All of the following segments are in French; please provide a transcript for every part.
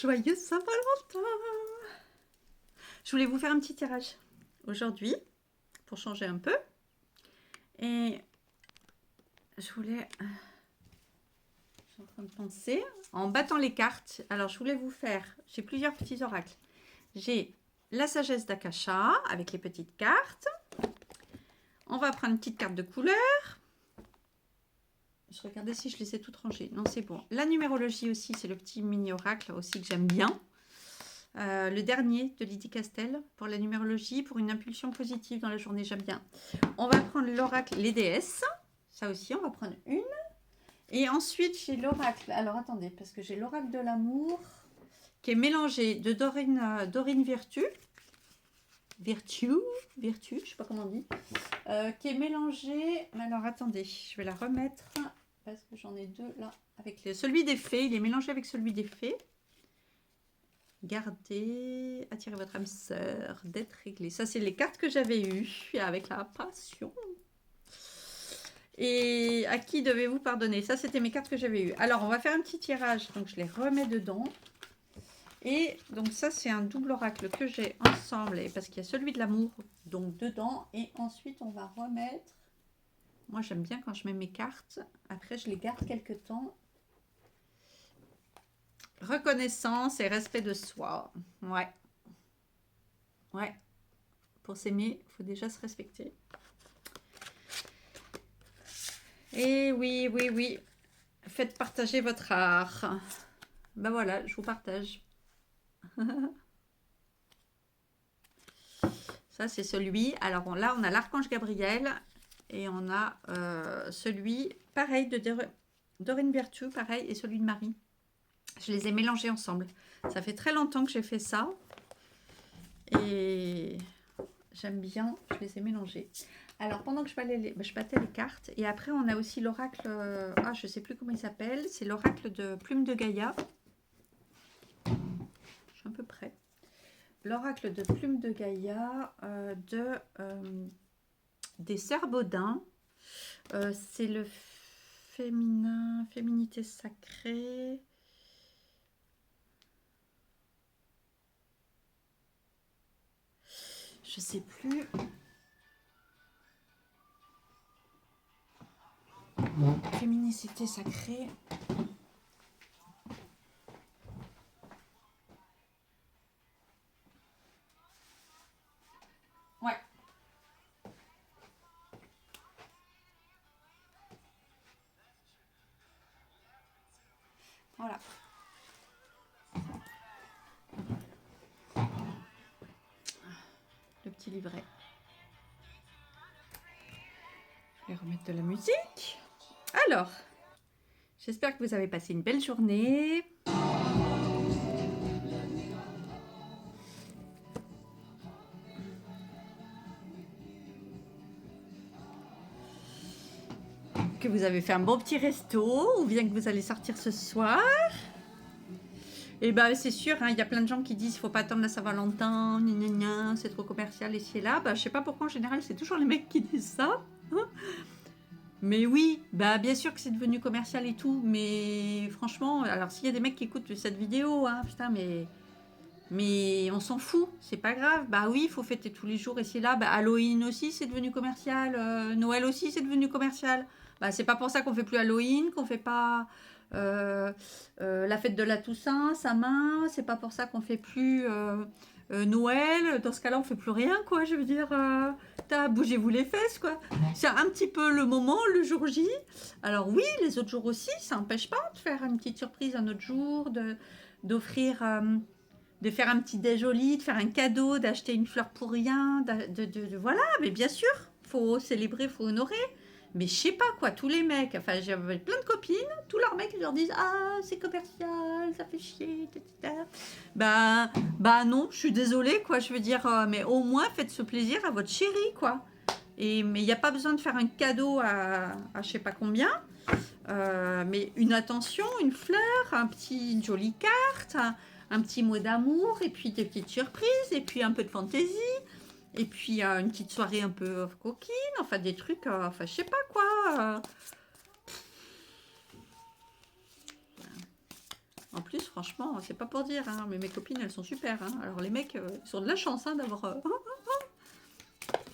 joyeux Saint-Valentin! Je voulais vous faire un petit tirage aujourd'hui pour changer un peu. Et je voulais... Je suis en train de penser en battant les cartes. Alors, je voulais vous faire... J'ai plusieurs petits oracles. J'ai la sagesse d'Akasha avec les petites cartes. On va prendre une petite carte de couleur. Je regardais si je les ai toutes rangées. Non, c'est bon. La numérologie aussi, c'est le petit mini-oracle aussi que j'aime bien. Le dernier de Lydie Castel pour la numérologie, pour une impulsion positive dans la journée, j'aime bien. On va prendre l'oracle, les déesses. Ça aussi, on va prendre une. Et ensuite, j'ai l'oracle. Alors, attendez, parce que j'ai l'oracle de l'amour qui est mélangé de Dorine Virtue. Virtue, je ne sais pas comment on dit. Qui est mélangé... Alors, attendez, je vais la remettre parce que j'en ai deux là. Avec celui des fées, il est mélangé avec celui des fées. Gardez, attirez votre âme sœur, d'être réglé. Ça, c'est les cartes que j'avais eues avec la passion. Et à qui devez-vous pardonner? Ça, c'était mes cartes que j'avais eues. Alors, on va faire un petit tirage. Donc, je les remets dedans. Et donc, ça, c'est un double oracle que j'ai ensemble. Parce qu'il y a celui de l'amour, donc dedans. Et ensuite, on va remettre... Moi, j'aime bien quand je mets mes cartes. Après, je les garde quelques temps. Reconnaissance et respect de soi. Ouais. Ouais. Pour s'aimer, il faut déjà se respecter. Et oui, oui, oui. Faites partager votre art. Ben voilà, je vous partage. Ça, c'est celui. Alors là, on a l'archange Gabriel. Et on a celui, pareil, de Dorine Virtue, pareil, et celui de Marie. Je les ai mélangés ensemble. Ça fait très longtemps que j'ai fait ça. Et j'aime bien, je les ai mélangés. Alors, pendant que je battais les cartes, et après, on a aussi l'oracle, je ne sais plus comment il s'appelle, c'est l'oracle de Plume de Gaïa. Je suis un peu près. L'oracle de Plume de Gaïa, des Sœurs Baudin. C'est le féminin, féminité sacrée. Je sais plus. Féminicité sacrée. Ouais. Voilà. Le petit livret. Je vais remettre de la musique. Alors, j'espère que vous avez passé une belle journée. Que vous avez fait un bon petit resto ou bien que vous allez sortir ce soir. Et ben c'est sûr, il y a plein de gens qui disent qu'il ne faut pas attendre la Saint-Valentin, c'est trop commercial ici et là. Je sais pas pourquoi en général c'est toujours les mecs qui disent ça. Mais oui, bien sûr que c'est devenu commercial et tout, mais franchement, alors s'il y a des mecs qui écoutent cette vidéo, putain, mais on s'en fout, c'est pas grave. Oui, il faut fêter tous les jours ici et là. Halloween aussi c'est devenu commercial, Noël aussi c'est devenu commercial. C'est pas pour ça qu'on fait plus Halloween, qu'on fait pas la fête de la Toussaint, Saint-Main, c'est pas pour ça qu'on fait plus Noël. Dans ce cas-là, on fait plus rien, quoi. Je veux dire, bougez-vous les fesses, quoi. C'est un petit peu le moment, le jour J. Alors oui, les autres jours aussi, ça n'empêche pas de faire une petite surprise un autre jour, d'offrir, de faire un petit déj au lit, de faire un cadeau, d'acheter une fleur pour rien, voilà. Mais bien sûr, faut célébrer, faut honorer. Mais je sais pas quoi, tous les mecs, enfin j'avais plein de copines, tous leurs mecs ils leur disent c'est commercial, ça fait chier, etc. Non, je suis désolée quoi, je veux dire, mais au moins faites ce plaisir à votre chérie quoi. Mais il n'y a pas besoin de faire un cadeau à je sais pas combien, mais une attention, une fleur, une jolie carte, un petit mot d'amour, et puis des petites surprises, et puis un peu de fantaisie. Et puis une petite soirée un peu coquine, enfin des trucs, je sais pas quoi. En plus, franchement, c'est pas pour dire, hein, mais mes copines, elles sont super. Hein. Alors les mecs, ils ont de la chance hein, d'avoir...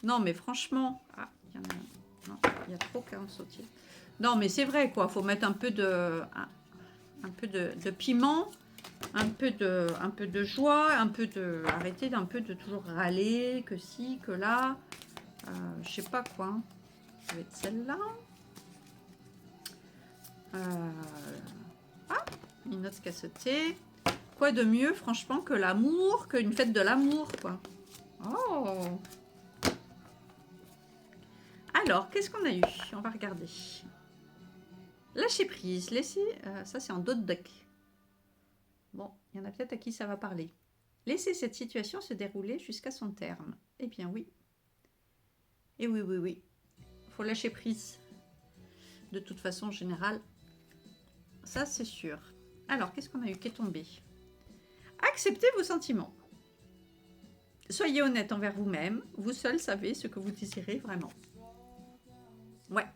Non, mais franchement... Ah, il y en a... Non, il y a trop qu'à en sauter. Non, mais c'est vrai, quoi. Faut mettre un peu de... Un peu de piment, un peu de joie, un peu de... Arrêter d'un peu de toujours râler, que si, que là. Je sais pas quoi. Hein. Ça va être celle-là. Ah, une autre qui a sauté. Quoi de mieux, franchement, que l'amour, qu'une fête de l'amour, quoi. Oh. Alors, qu'est-ce qu'on a eu? On va regarder. Lâcher prise, laisser... ça, c'est en dos de deck. Bon, il y en a peut-être à qui ça va parler. Laisser cette situation se dérouler jusqu'à son terme. Eh bien, oui. Et oui, oui, oui. Faut lâcher prise. De toute façon, en général, ça, c'est sûr. Alors, qu'est-ce qu'on a eu qui est tombé? Acceptez vos sentiments. Soyez honnête envers vous-même. Vous seul savez ce que vous désirez vraiment. Ouais.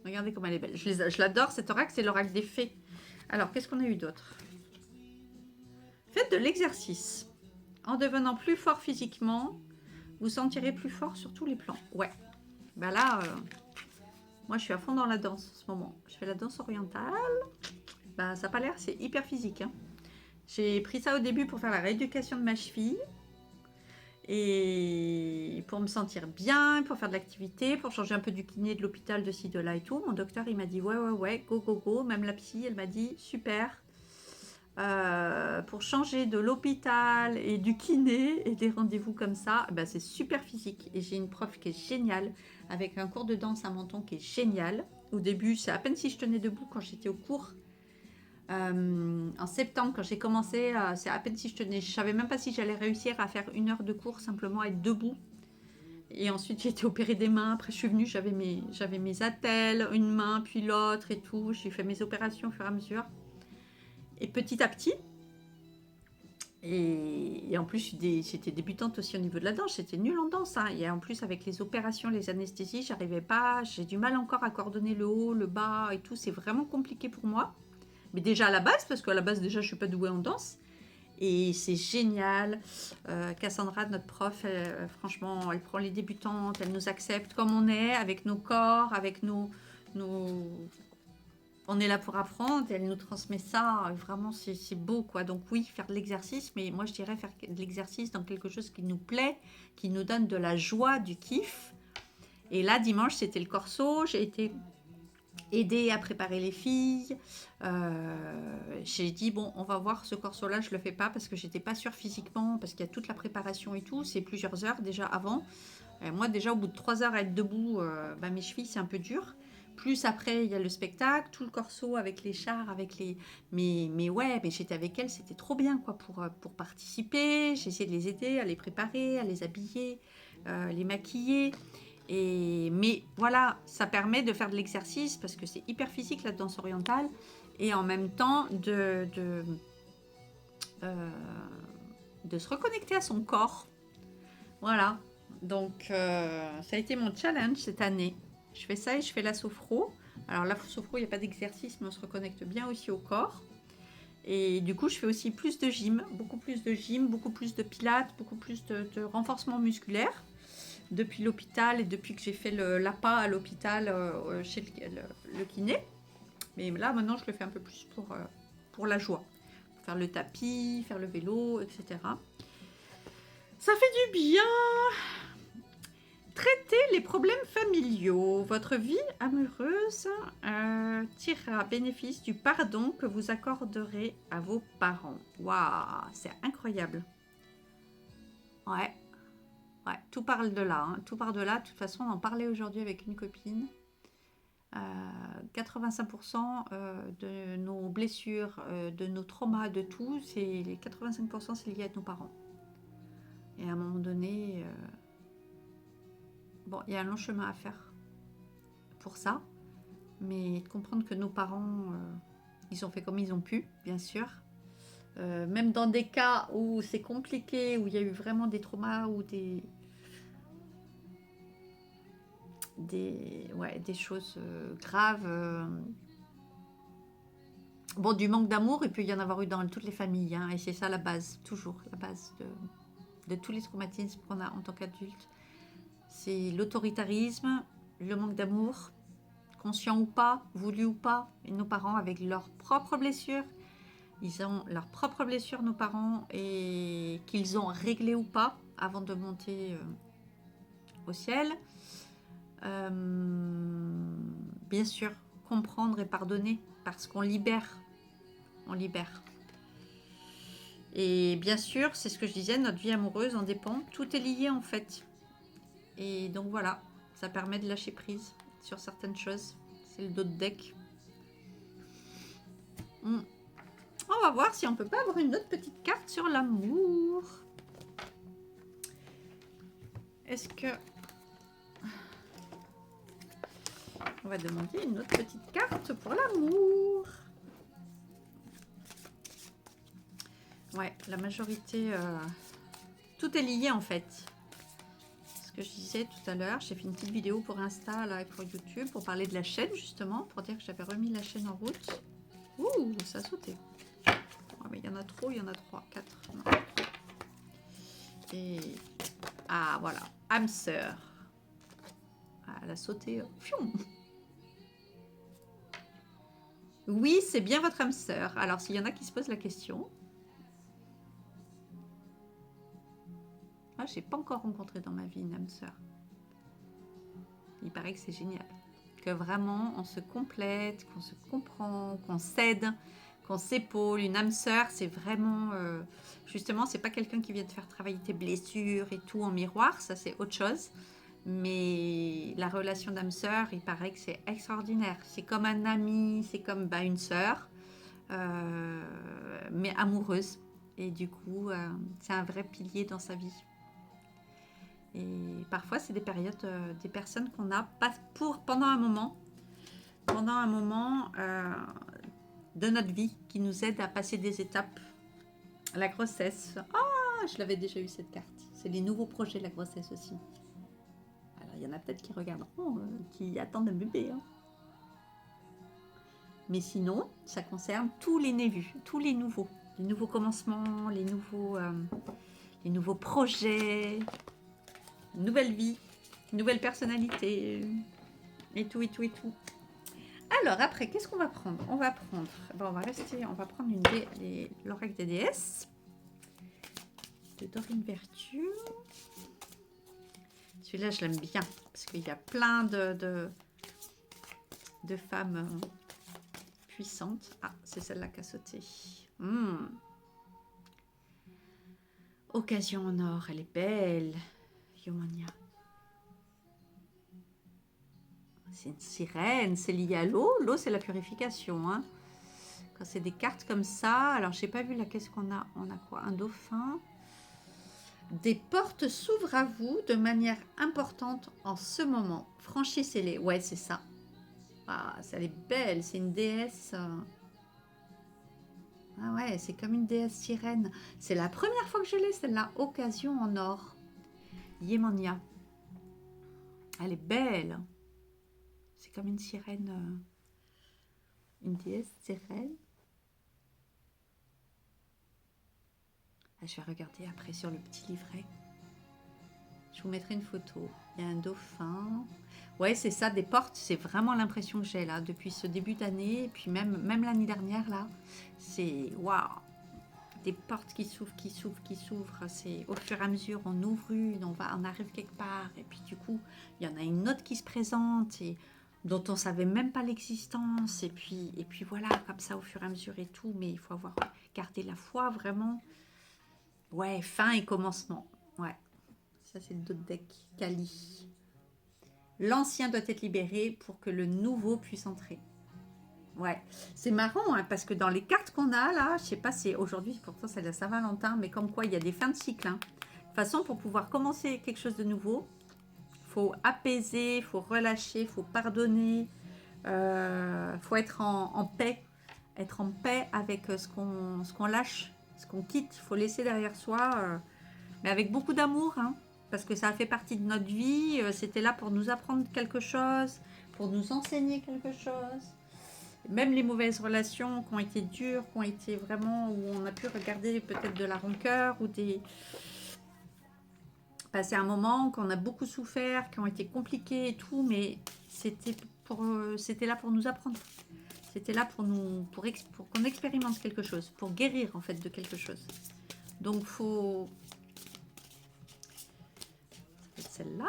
Regardez comme elle est belle. Je l'adore, cet oracle, c'est l'oracle des fées. Alors, qu'est-ce qu'on a eu d'autre? Faites de l'exercice. En devenant plus fort physiquement, vous sentirez plus fort sur tous les plans. Ouais. Bah là, moi, je suis à fond dans la danse en ce moment. Je fais la danse orientale. Bah, ça n'a pas l'air, c'est hyper physique. Hein. J'ai pris ça au début pour faire la rééducation de ma cheville. Et pour me sentir bien, pour faire de l'activité, pour changer un peu du kiné, de l'hôpital, de ci, de là et tout. Mon docteur, il m'a dit ouais, go, go, go. Même la psy, elle m'a dit super. Pour changer de l'hôpital et du kiné et des rendez-vous comme ça, ben c'est super physique. Et j'ai une prof qui est géniale, avec un cours de danse à Menton qui est génial. Au début, c'est à peine si je tenais debout quand j'étais au cours. En septembre, quand j'ai commencé, c'est à peine si je tenais. Je savais même pas si j'allais réussir à faire 1 heure de cours, simplement être debout. Et ensuite, j'ai été opérée des mains. Après, je suis venue, j'avais mes attelles, une main, puis l'autre et tout. J'ai fait mes opérations au fur et à mesure. Et petit à petit, et en plus, j'étais débutante aussi au niveau de la danse. J'étais nulle en danse. Hein. Et en plus, avec les opérations, les anesthésies, j'arrivais pas. J'ai du mal encore à coordonner le haut, le bas et tout. C'est vraiment compliqué pour moi. Mais déjà à la base, parce qu'à la base, déjà, je suis pas douée en danse. Et c'est génial. Cassandra, notre prof, franchement, elle prend les débutantes, elle nous accepte comme on est, avec nos corps, avec nos... On est là pour apprendre, elle nous transmet ça, vraiment c'est beau quoi. Donc oui, faire de l'exercice, mais moi je dirais faire de l'exercice dans quelque chose qui nous plaît, qui nous donne de la joie, du kiff. Et là, dimanche, c'était le corso, j'ai été aider à préparer les filles. J'ai dit, bon, on va voir ce corso-là, je le fais pas parce que j'étais pas sûre physiquement, parce qu'il y a toute la préparation et tout, c'est plusieurs heures déjà avant. Moi, déjà, au bout de 3 heures à être debout, mes chevilles, c'est un peu dur. Plus après, il y a le spectacle, tout le corso avec les chars, avec les... Mais ouais, mais j'étais avec elles, c'était trop bien quoi pour participer. J'ai essayé de les aider, à les préparer, à les habiller, les maquiller. Mais voilà, ça permet de faire de l'exercice parce que c'est hyper physique la danse orientale et en même temps de se reconnecter à son corps. Voilà, donc ça a été mon challenge cette année. Je fais ça et je fais la sophro. Alors la sophro, il n'y a pas d'exercice, mais on se reconnecte bien aussi au corps. Et du coup, je fais aussi plus de gym, beaucoup plus de pilates, beaucoup plus de renforcement musculaire. Depuis l'hôpital et depuis que j'ai fait l'APA à l'hôpital chez le kiné. Mais là, maintenant, je le fais un peu plus pour la joie. Pour faire le tapis, faire le vélo, etc. Ça fait du bien. Traitez les problèmes familiaux. Votre vie amoureuse tirera bénéfice du pardon que vous accorderez à vos parents. Waouh, c'est incroyable. Ouais. Ouais, tout parle de là. Hein. Tout part de là. De toute façon, on en parlait aujourd'hui avec une copine. 85% de nos blessures, de nos traumas, de tout, les 85% c'est lié à nos parents. Et à un moment donné, bon, il y a un long chemin à faire pour ça, mais de comprendre que nos parents, ils ont fait comme ils ont pu, bien sûr. Même dans des cas où c'est compliqué, où il y a eu vraiment des traumas ou des choses graves, Bon, du manque d'amour, il peut y en avoir eu dans toutes les familles, hein, et c'est ça la base, toujours la base de tous les traumatismes qu'on a en tant qu'adulte. C'est l'autoritarisme, le manque d'amour, conscient ou pas, voulu ou pas, et nos parents avec leurs propres blessures. Ils ont leurs propres blessures, nos parents, et qu'ils ont réglées ou pas avant de monter au ciel. Bien sûr, comprendre et pardonner, parce qu'on libère. On libère. Et bien sûr, c'est ce que je disais, notre vie amoureuse en dépend. Tout est lié en fait. Et donc voilà, ça permet de lâcher prise sur certaines choses. C'est le dos de deck. On va voir si on peut pas avoir une autre petite carte sur l'amour. Est-ce que... On va demander une autre petite carte pour l'amour. Ouais, la majorité... Tout est lié en fait. Ce que je disais tout à l'heure, j'ai fait une petite vidéo pour Insta là, et pour YouTube pour parler de la chaîne justement, pour dire que j'avais remis la chaîne en route. Ouh, ça a sauté. Oh, mais il y en a trop, il y en a 3, 4. Non. Et... Ah, voilà. Âme sœur. Ah, elle a sauté. Fium. Oui, c'est bien votre âme sœur. Alors, s'il y en a qui se posent la question... Ah, je n'ai pas encore rencontré dans ma vie une âme sœur. Il paraît que c'est génial. Que vraiment, on se complète, qu'on se comprend, qu'on s'aide, qu'on s'épaule. Une âme sœur, c'est vraiment... justement, c'est pas quelqu'un qui vient te faire travailler tes blessures et tout en miroir. Ça, c'est autre chose. Mais la relation d'âme sœur, il paraît que c'est extraordinaire. C'est comme un ami, c'est comme une sœur, mais amoureuse. Et du coup, c'est un vrai pilier dans sa vie. Et parfois, c'est des périodes, des personnes qu'on a pas pendant un moment de notre vie qui nous aident à passer des étapes. La grossesse. Ah, je l'avais déjà eu cette carte. C'est les nouveaux projets de la grossesse aussi. Alors, il y en a peut-être qui regarderont, qui attendent un bébé. Hein. Mais sinon, ça concerne tous les névus, tous les nouveaux commencements, les nouveaux projets, nouvelle vie, nouvelle personnalité, et tout, et tout, et tout. Alors après, qu'est-ce qu'on va prendre? On va prendre, bon, on va prendre l'oracle des déesses de Dorine Vertu. Celui-là, je l'aime bien parce qu'il y a plein de femmes puissantes. Ah, c'est celle-là qui a sauté. Occasion en or, elle est belle. Yomania. C'est une sirène, c'est lié à l'eau. L'eau, c'est la purification. Hein. Quand c'est des cartes comme ça, alors j'ai pas vu là, qu'est-ce qu'on a? On a quoi? Un dauphin. Des portes s'ouvrent à vous de manière importante en ce moment. Franchissez-les. Ouais, c'est ça. Ah, elle est belle. C'est une déesse. Ah ouais, c'est comme une déesse sirène. C'est la première fois que je l'ai, celle-là. Occasion en or. Yemania. Elle est belle. C'est comme une sirène. Une déesse sirène. Ah, je vais regarder après sur le petit livret. Je vous mettrai une photo. Il y a un dauphin. Ouais, c'est ça, des portes. C'est vraiment l'impression que j'ai là depuis ce début d'année. Et puis même l'année dernière, là. C'est waouh! Des portes qui s'ouvrent, qui s'ouvrent, qui s'ouvrent. C'est au fur et à mesure, on ouvre une, on arrive quelque part. Et puis du coup, il y en a une autre qui se présente et dont on savait même pas l'existence. Et puis voilà, comme ça au fur et à mesure et tout. Mais il faut avoir gardé la foi vraiment. Ouais, fin et commencement. Ouais. Ça, c'est le dos de deck. Kali. L'ancien doit être libéré pour que le nouveau puisse entrer. Ouais. C'est marrant, hein, parce que dans les cartes qu'on a, là, je sais pas, c'est aujourd'hui, pourtant c'est la Saint-Valentin, mais comme quoi, il y a des fins de cycle. Hein. De toute façon, pour pouvoir commencer quelque chose de nouveau, il faut apaiser, il faut relâcher, il faut pardonner, faut être en paix. Être en paix avec ce qu'on lâche, ce qu'on quitte. Il faut laisser derrière soi, mais avec beaucoup d'amour, hein, parce que ça a fait partie de notre vie. C'était là pour nous apprendre quelque chose, pour nous enseigner quelque chose. Même les mauvaises relations qui ont été dures, qui ont été vraiment, où on a pu regarder peut-être de la rancœur ou des... Passer un moment qu'on a beaucoup souffert, qui ont été compliqués et tout, mais c'était là pour nous apprendre. C'était là pour qu'on expérimente quelque chose, pour guérir en fait de quelque chose. Donc faut... Celle-là.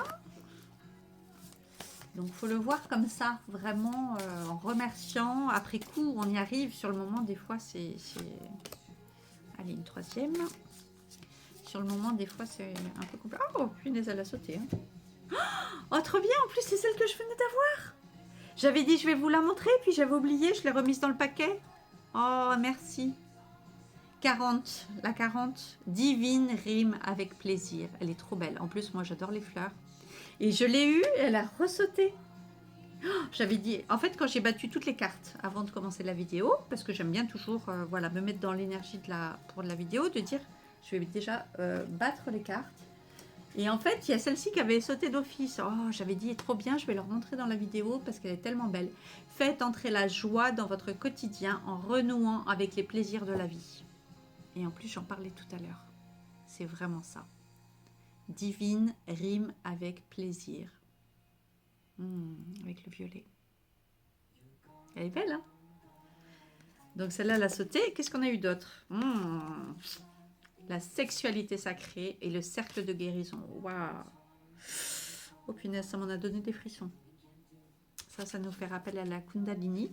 Donc faut le voir comme ça, vraiment en remerciant. Après coup, on y arrive. Sur le moment, des fois, c'est... Allez, une troisième. Sur le moment, des fois, c'est un peu compliqué. Oh, punaise, elle a sauté. Hein. Oh, trop bien. En plus, c'est celle que je venais d'avoir. J'avais dit, je vais vous la montrer, puis j'avais oublié. Je l'ai remise dans le paquet. Oh, merci. 40. La 40. Divine rime avec plaisir. Elle est trop belle. En plus, moi, j'adore les fleurs. Et je l'ai eue, elle a ressauté. Oh, j'avais dit, en fait, quand j'ai battu toutes les cartes avant de commencer la vidéo, parce que j'aime bien toujours voilà, me mettre dans l'énergie pour la vidéo, de dire, je vais déjà battre les cartes. Et en fait, il y a celle-ci qui avait sauté d'office. Oh, j'avais dit, trop bien, je vais leur montrer dans la vidéo parce qu'elle est tellement belle. Faites entrer la joie dans votre quotidien en renouant avec les plaisirs de la vie. Et en plus, j'en parlais tout à l'heure. C'est vraiment ça. Divine rime avec plaisir. Avec le violet. Elle est belle, hein? Donc celle-là, elle a sauté. Qu'est-ce qu'on a eu d'autre? La sexualité sacrée et le cercle de guérison. Waouh! Oh punaise, ça m'en a donné des frissons. Ça nous fait rappel à la Kundalini.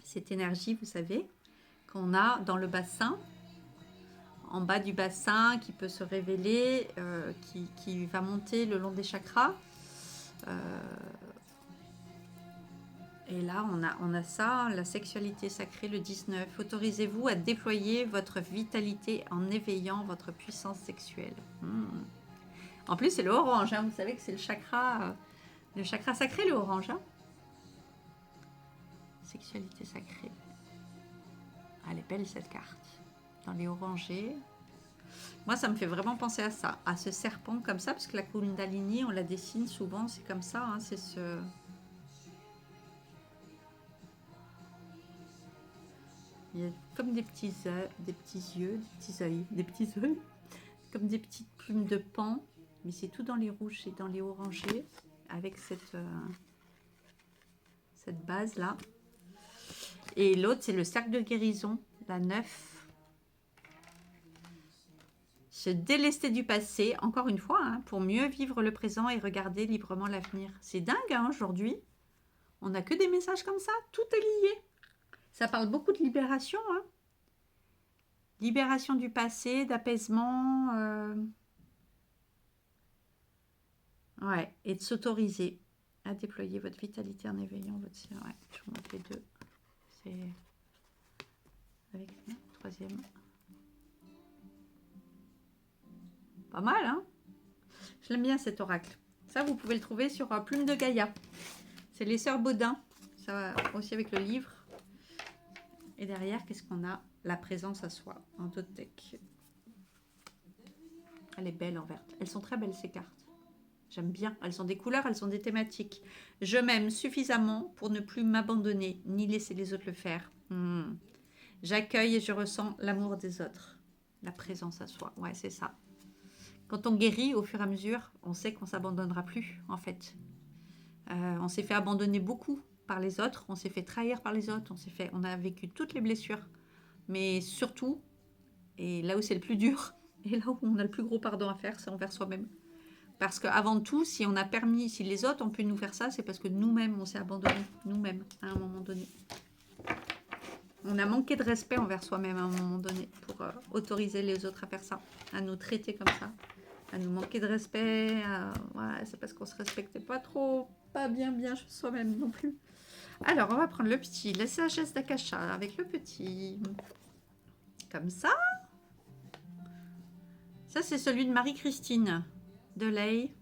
Cette énergie, vous savez, qu'on a dans le bassin. En bas du bassin, qui peut se révéler, qui va monter le long des chakras. Et là, on a ça, la sexualité sacrée, le 19. Autorisez-vous à déployer votre vitalité en éveillant votre puissance sexuelle. En plus, c'est le orange. Hein. Vous savez que c'est le chakra sacré, le orange. Hein. Sexualité sacrée. Elle est belle, cette carte. Dans les orangés. Moi, ça me fait vraiment penser à ça, à ce serpent comme ça, parce que la Kundalini, on la dessine souvent, c'est comme ça. Hein, c'est ce... Il y a comme des petits yeux, des petits yeux, comme des petites plumes de paon, mais c'est tout dans les rouges et dans les orangés, avec cette base-là. Et l'autre, c'est le cercle de guérison, la 9. Se délester du passé, encore une fois, hein, pour mieux vivre le présent et regarder librement l'avenir. C'est dingue, hein, aujourd'hui. On n'a que des messages comme ça, tout est lié. Ça parle beaucoup de libération, hein. Libération du passé, d'apaisement. Ouais, et de s'autoriser à déployer votre vitalité en éveillant votre... Ouais, je vous montre les deux. C'est avec la troisième. Pas mal, hein? Je l'aime bien cet oracle. Ça, vous pouvez le trouver sur Plume de Gaïa. C'est les sœurs Baudin. Ça va aussi avec le livre. Et derrière, qu'est-ce qu'on a? La présence à soi, en Totec. Elle est belle en verte. Elles sont très belles, ces cartes. J'aime bien. Elles sont des couleurs, elles sont des thématiques. Je m'aime suffisamment pour ne plus m'abandonner, ni laisser les autres le faire. J'accueille et je ressens l'amour des autres. La présence à soi. Ouais, c'est ça. Quand on guérit, au fur et à mesure, on sait qu'on ne s'abandonnera plus, en fait. On s'est fait abandonner beaucoup par les autres, on s'est fait trahir par les autres, on a vécu toutes les blessures. Mais surtout, et là où c'est le plus dur, et là où on a le plus gros pardon à faire, c'est envers soi-même. Parce qu'avant tout, si les autres ont pu nous faire ça, c'est parce que nous-mêmes, on s'est abandonnés, nous-mêmes, à un moment donné. On a manqué de respect envers soi-même à un moment donné pour autoriser les autres à faire ça, à nous traiter comme ça, à nous manquer de respect. Ouais, c'est parce qu'on ne se respectait pas trop, pas bien chez soi-même non plus. Alors, on va prendre le petit, la sagesse d'Akasha avec le petit. Comme ça. Ça, c'est celui de Marie-Christine Delay.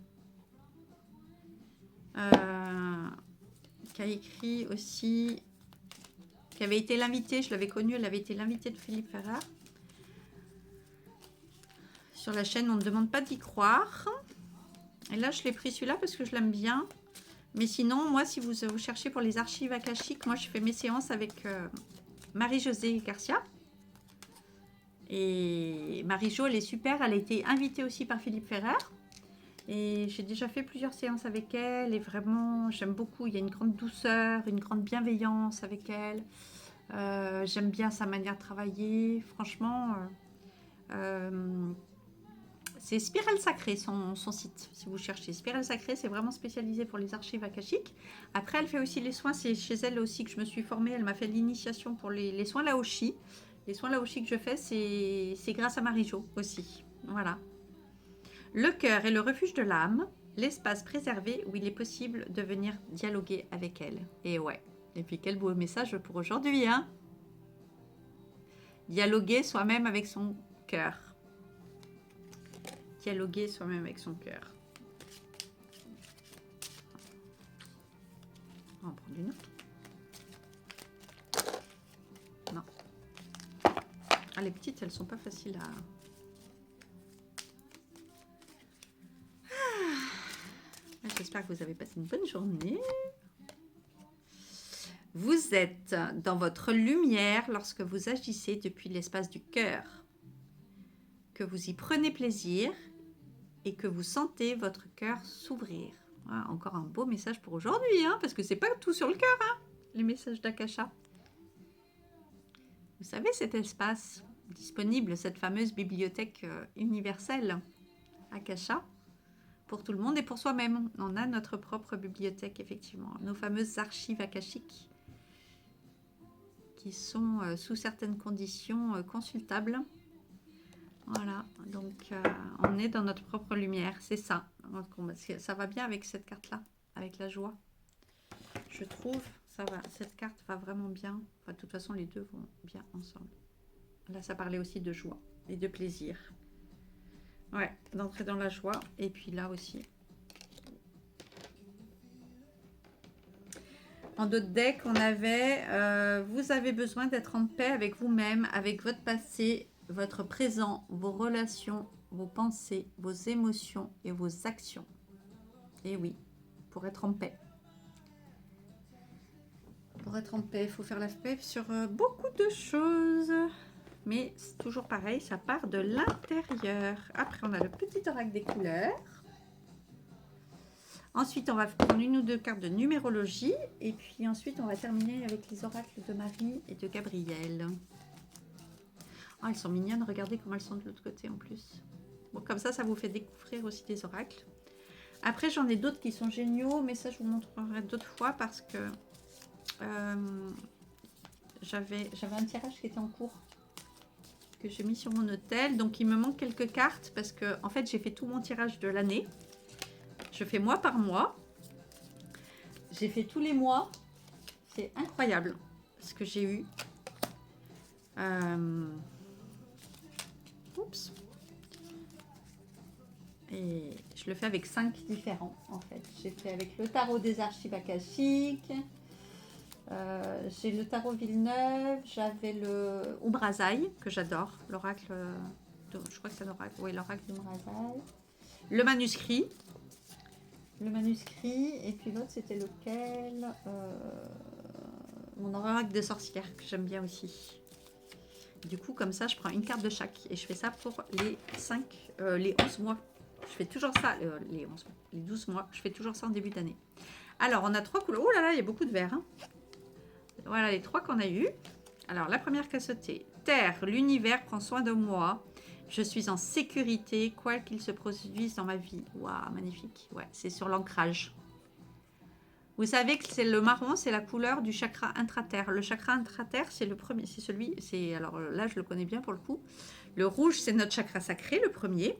Qui a écrit aussi... Qui avait été l'invité, je l'avais connue, elle avait été l'invitée de Philippe Ferrard. Sur la chaîne, on ne demande pas d'y croire. Et là, je l'ai pris celui-là parce que je l'aime bien. Mais sinon, moi, si vous cherchez pour les archives akashiques, moi, je fais mes séances avec Marie-Josée Garcia. Et Marie-Jo, elle est super. Elle a été invitée aussi par Philippe Ferrer. Et j'ai déjà fait plusieurs séances avec elle. Et vraiment, j'aime beaucoup. Il y a une grande douceur, une grande bienveillance avec elle. J'aime bien sa manière de travailler. Franchement, c'est Spirale Sacrée, son site, si vous cherchez. Spirale Sacrée, c'est vraiment spécialisé pour les archives akashiques. Après, elle fait aussi les soins. C'est chez elle aussi que je me suis formée. Elle m'a fait l'initiation pour les soins Laoshi. Les soins Laoshi que je fais, c'est grâce à Marie-Jo aussi. Voilà. Le cœur est le refuge de l'âme, l'espace préservé où il est possible de venir dialoguer avec elle. Et ouais. Et puis quel beau message pour aujourd'hui, hein. Dialoguer soi-même avec son cœur. Dialoguer soi-même avec son cœur. On va en prendre une autre. Non. Ah, les petites, elles sont pas faciles à... J'espère que vous avez passé une bonne journée. Vous êtes dans votre lumière lorsque vous agissez depuis l'espace du cœur, que vous y prenez plaisir et que vous sentez votre cœur s'ouvrir. Voilà, encore un beau message pour aujourd'hui, hein, parce que c'est pas tout sur le cœur, hein, les messages d'Akasha. Vous savez, cet espace disponible, cette fameuse bibliothèque universelle Akasha, pour tout le monde et pour soi-même. On a notre propre bibliothèque, effectivement. Nos fameuses archives akashiques qui sont sous certaines conditions consultables. Voilà, donc on est dans notre propre lumière, c'est ça. Ça va bien avec cette carte-là, avec la joie. Je trouve, ça va, cette carte va vraiment bien. Enfin, de toute façon, les deux vont bien ensemble. Là, ça parlait aussi de joie et de plaisir. Ouais, d'entrer dans la joie. Et puis là aussi. En d'autres decks, on avait vous avez besoin d'être en paix avec vous-même, avec votre passé, votre présent, vos relations, vos pensées, vos émotions et vos actions. Et oui, pour être en paix. Pour être en paix, il faut faire la paix sur beaucoup de choses. Mais c'est toujours pareil, ça part de l'intérieur. Après, on a le petit oracle des couleurs. Ensuite, on va prendre une ou deux cartes de numérologie. Et puis ensuite, on va terminer avec les oracles de Marie et de Gabriel. Oh, elles sont mignonnes. Regardez comment elles sont de l'autre côté en plus. Bon, comme ça vous fait découvrir aussi des oracles. Après, j'en ai d'autres qui sont géniaux. Mais ça, je vous montrerai d'autres fois parce que j'avais un tirage qui était en cours, que j'ai mis sur mon hôtel. Donc, il me manque quelques cartes parce que, en fait, j'ai fait tout mon tirage de l'année. Je fais mois par mois. J'ai fait tous les mois. C'est incroyable ce que j'ai eu. Oups. Et je le fais avec 5 différents en fait. J'ai fait avec le tarot des archives akashiques. J'ai le tarot Villeneuve. J'avais le Umbrazaï que j'adore. L'oracle. Je crois que c'est l'oracle. Oui, l'oracle d'Umbrazaï. Le manuscrit. Le manuscrit. Et puis l'autre, c'était lequel mon oracle de sorcière que j'aime bien aussi. Du coup, comme ça, je prends une carte de chaque. Et je fais ça pour les 11 mois. Je fais toujours ça, les 12 mois. Je fais toujours ça en début d'année. Alors, on a 3 couleurs. Oh là là, il y a beaucoup de verts. Hein. Voilà les 3 qu'on a eu. Alors, la première qui a sauté. Terre, l'univers prend soin de moi. Je suis en sécurité, quoi qu'il se produise dans ma vie. Waouh, magnifique. Ouais, c'est sur l'ancrage. Vous savez que c'est le marron, c'est la couleur du chakra intraterre. Le chakra intraterre, c'est le premier, c'est celui, alors là je le connais bien pour le coup. Le rouge, c'est notre chakra sacré, le premier,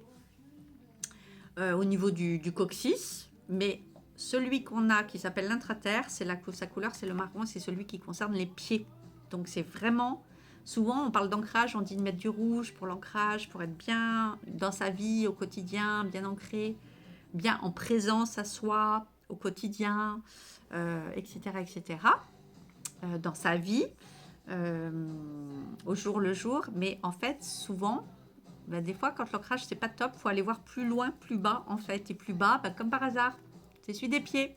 au niveau du coccyx. Mais celui qu'on a, qui s'appelle l'intraterre, sa couleur, c'est le marron, c'est celui qui concerne les pieds. Donc c'est vraiment, souvent on parle d'ancrage, on dit de mettre du rouge pour l'ancrage, pour être bien dans sa vie au quotidien, bien ancré, bien en présence à soi, au quotidien, etc., etc., dans sa vie, au jour le jour. Mais en fait, souvent, des fois, quand l'ancrage, c'est pas top, il faut aller voir plus loin, plus bas, en fait. Et plus bas, comme par hasard, c'est celui des pieds.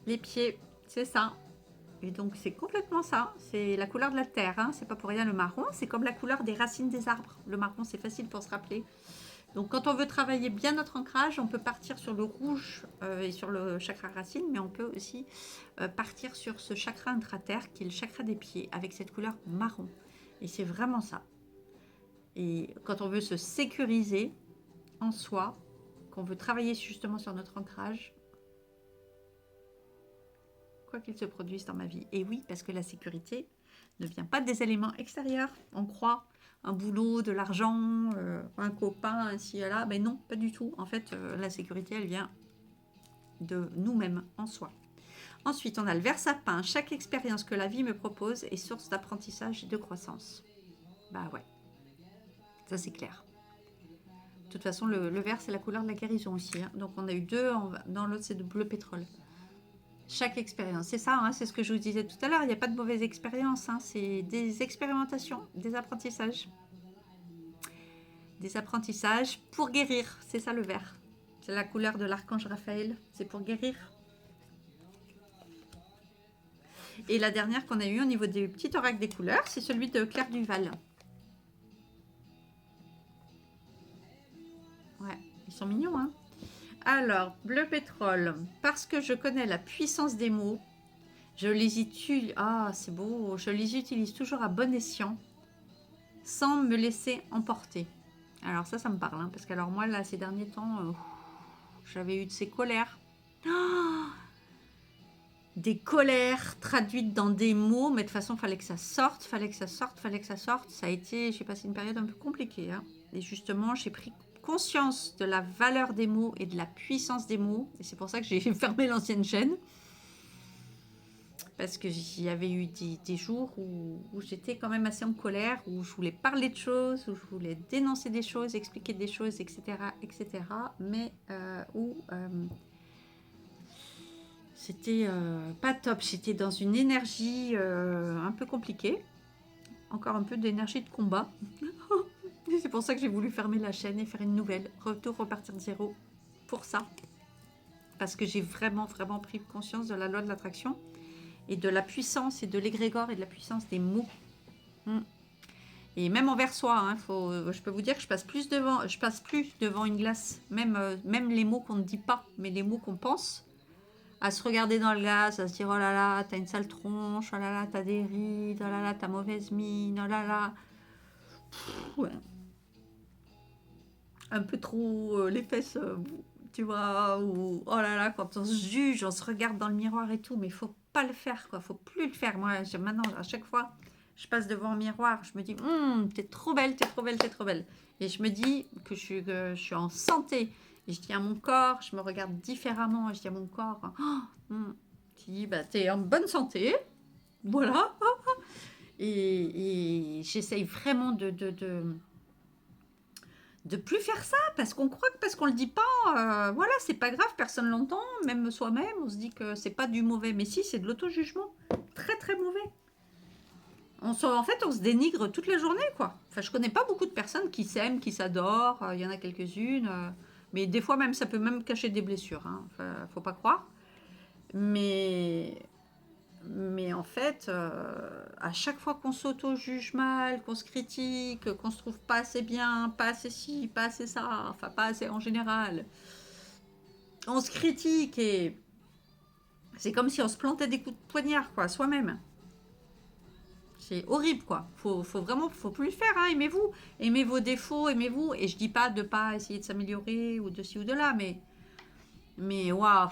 Les pieds, c'est ça. Et donc c'est complètement ça. C'est la couleur de la terre. Hein. C'est pas pour rien le marron. C'est comme la couleur des racines des arbres. Le marron, c'est facile pour se rappeler. Donc quand on veut travailler bien notre ancrage, on peut partir sur le rouge et sur le chakra racine, mais on peut aussi partir sur ce chakra intra-terre qui est le chakra des pieds avec cette couleur marron. Et c'est vraiment ça. Et quand on veut se sécuriser en soi, qu'on veut travailler justement sur notre ancrage, quoi qu'il se produise dans ma vie. Et oui, parce que la sécurité ne vient pas des éléments extérieurs. On croit un boulot, de l'argent, un copain, ainsi et là. Mais non, pas du tout. En fait, la sécurité, elle vient de nous-mêmes, en soi. Ensuite, on a le ver sapin. Chaque expérience que la vie me propose est source d'apprentissage et de croissance. Bah ouais. Ça, c'est clair. De toute façon, le vert, c'est la couleur de la guérison aussi. Hein. Donc, on a eu deux. Dans l'autre, c'est de bleu pétrole. Chaque expérience, c'est ça, hein, c'est ce que je vous disais tout à l'heure. Il n'y a pas de mauvaise expérience. Hein, c'est des expérimentations, des apprentissages. Des apprentissages pour guérir. C'est ça le vert. C'est la couleur de l'archange Raphaël. C'est pour guérir. Et la dernière qu'on a eue au niveau des petits oracles des couleurs, c'est celui de Claire Duval. Ouais, ils sont mignons, hein. Alors, bleu pétrole. Parce que je connais la puissance des mots, je les utilise. Ah, c'est beau. Je les utilise toujours à bon escient, sans me laisser emporter. Alors ça me parle, hein, parce que alors moi, là, ces derniers temps, j'avais eu de ces colères. Oh, des colères traduites dans des mots, mais de toute façon, fallait que ça sorte, fallait que ça sorte, fallait que ça sorte. Ça a été, j'ai passé une période un peu compliquée. Hein. Et justement, j'ai pris conscience de la valeur des mots et de la puissance des mots. Et c'est pour ça que j'ai fermé l'ancienne chaîne. Parce que j'y avais eu des jours où j'étais quand même assez en colère, où je voulais parler de choses, où je voulais dénoncer des choses, expliquer des choses, etc. etc. mais où c'était pas top. J'étais dans une énergie un peu compliquée. Encore un peu d'énergie de combat. C'est pour ça que j'ai voulu fermer la chaîne et faire une nouvelle. Repartir de zéro pour ça. Parce que j'ai vraiment, vraiment pris conscience de la loi de l'attraction et de la puissance et de l'égrégore et de la puissance des mots. Et même envers soi, hein, je peux vous dire que je passe plus devant une glace, même les mots qu'on ne dit pas, mais les mots qu'on pense, à se regarder dans le glace, à se dire oh là là, t'as une sale tronche, oh là là, t'as des rides, oh là là, t'as mauvaise mine, oh là là. Ouais. Un peu trop les fesses, tu vois, ou oh là là, quand on se juge, on se regarde dans le miroir et tout, mais il faut pas le faire, quoi, faut plus le faire. Moi, maintenant, à chaque fois, je passe devant un miroir, je me dis, t'es trop belle, t'es trop belle, t'es trop belle. Et je me dis que je suis en santé. Et je dis à mon corps, je me regarde différemment, et je dis à mon corps, je dis, bah, t'es en bonne santé, voilà. Et j'essaye vraiment de plus faire ça, parce qu'on croit que parce qu'on le dit pas, voilà, c'est pas grave, personne l'entend, même soi-même, on se dit que c'est pas du mauvais, mais si, c'est de l'auto-jugement, très très mauvais. En fait, on se dénigre toute la journée, quoi. Enfin, je connais pas beaucoup de personnes qui s'aiment, qui s'adorent, il y en a quelques-unes, mais des fois même, ça peut même cacher des blessures, hein. Enfin, faut pas croire. Mais en fait, à chaque fois qu'on s'auto-juge mal, qu'on se critique, qu'on se trouve pas assez bien, pas assez ci, pas assez ça, enfin pas assez en général, on se critique et c'est comme si on se plantait des coups de poignard, quoi, soi-même. C'est horrible, quoi. Faut plus le faire, hein. Aimez-vous, aimez vos défauts, aimez-vous. Et je dis pas de pas essayer de s'améliorer ou de ci ou de là, mais waouh.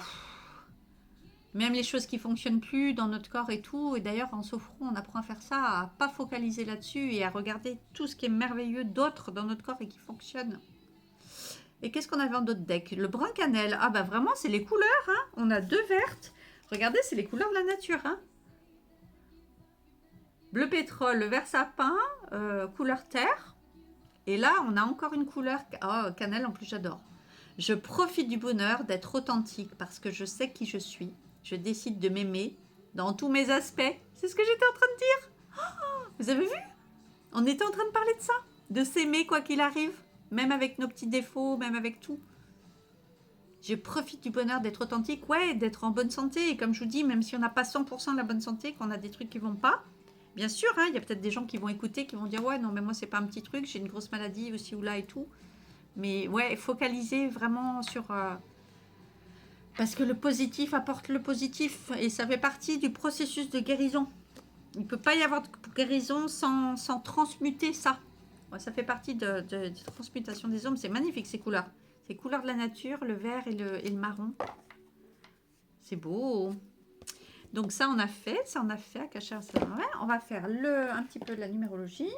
Même les choses qui fonctionnent plus dans notre corps et tout. Et d'ailleurs, en s'offrant, on apprend à faire ça, à pas focaliser là-dessus et à regarder tout ce qui est merveilleux d'autre dans notre corps et qui fonctionne. Et qu'est-ce qu'on avait en d'autres decks? Le brun cannelle. Ah bah vraiment, c'est les couleurs, hein. On a deux vertes. Regardez, c'est les couleurs de la nature, hein. Bleu pétrole, le vert sapin, couleur terre. Et là, on a encore une couleur... Oh, cannelle, en plus, j'adore. Je profite du bonheur d'être authentique parce que je sais qui je suis. Je décide de m'aimer dans tous mes aspects. C'est ce que j'étais en train de dire. Oh, vous avez vu? On était en train de parler de ça. De s'aimer quoi qu'il arrive. Même avec nos petits défauts, même avec tout. Je profite du bonheur d'être authentique, ouais, d'être en bonne santé. Et comme je vous dis, même si on n'a pas 100% de la bonne santé, qu'on a des trucs qui vont pas, bien sûr, hein, il y a peut-être des gens qui vont écouter, qui vont dire ouais, non, mais moi, c'est pas un petit truc, j'ai une grosse maladie aussi ou là et tout. Mais ouais, focaliser vraiment sur... parce que le positif apporte le positif et ça fait partie du processus de guérison. Il ne peut pas y avoir de guérison sans transmuter ça. Ouais, ça fait partie de transmutation des hommes. C'est magnifique ces couleurs. Ces couleurs de la nature, le vert et le marron. C'est beau. Donc ça on a fait à cacher un salon. On va faire un petit peu de la numérologie.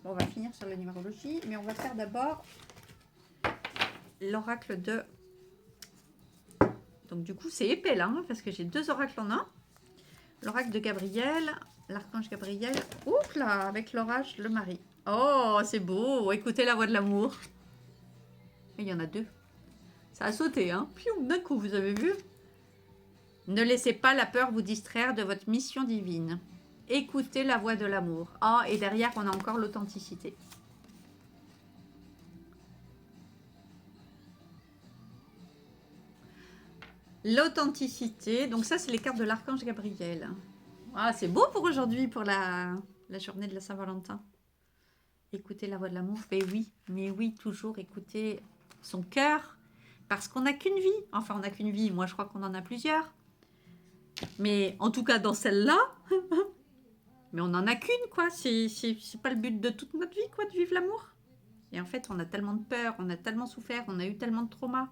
On va finir sur la numérologie, mais on va faire d'abord l'oracle de... Donc du coup c'est épais là, hein, parce que j'ai 2 oracles en un. L'oracle de Gabriel, l'archange Gabriel. Oups là, avec l'orage, le mari. Oh, c'est beau. Écoutez la voix de l'amour. Il y en a 2. Ça a sauté, hein. Piou, d'un coup, vous avez vu? Ne laissez pas la peur vous distraire de votre mission divine. Écoutez la voix de l'amour. Oh, et derrière, on a encore l'authenticité. L'authenticité. Donc ça, c'est les cartes de l'archange Gabriel. Ah, c'est beau pour aujourd'hui, pour la journée de la Saint-Valentin. Écoutez la voix de l'amour. Mais oui, toujours écouter son cœur. Parce qu'on n'a qu'une vie. Enfin, on n'a qu'une vie. Moi, je crois qu'on en a plusieurs. Mais en tout cas, dans celle-là, mais on n'en a qu'une, quoi. C'est pas le but de toute notre vie, quoi, de vivre l'amour. Et en fait, on a tellement de peur, on a tellement souffert, on a eu tellement de traumas,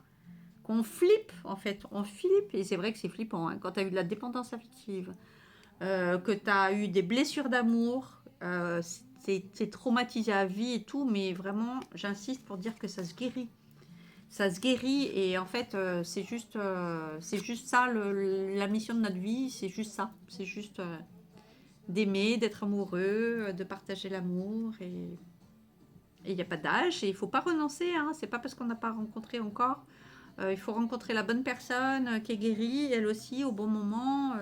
qu'on flippe, en fait. On flippe. Et c'est vrai que c'est flippant, hein, quand tu as eu de la dépendance affective, que tu as eu des blessures d'amour, c'est traumatisé à vie et tout, mais vraiment, j'insiste pour dire que ça se guérit. Ça se guérit et en fait, c'est juste ça, la mission de notre vie, c'est juste ça. C'est juste d'aimer, d'être amoureux, de partager l'amour et il n'y a pas d'âge et il ne faut pas renoncer. Hein, c'est pas parce qu'on n'a pas rencontré encore. Il faut rencontrer la bonne personne qui est guérie, elle aussi, au bon moment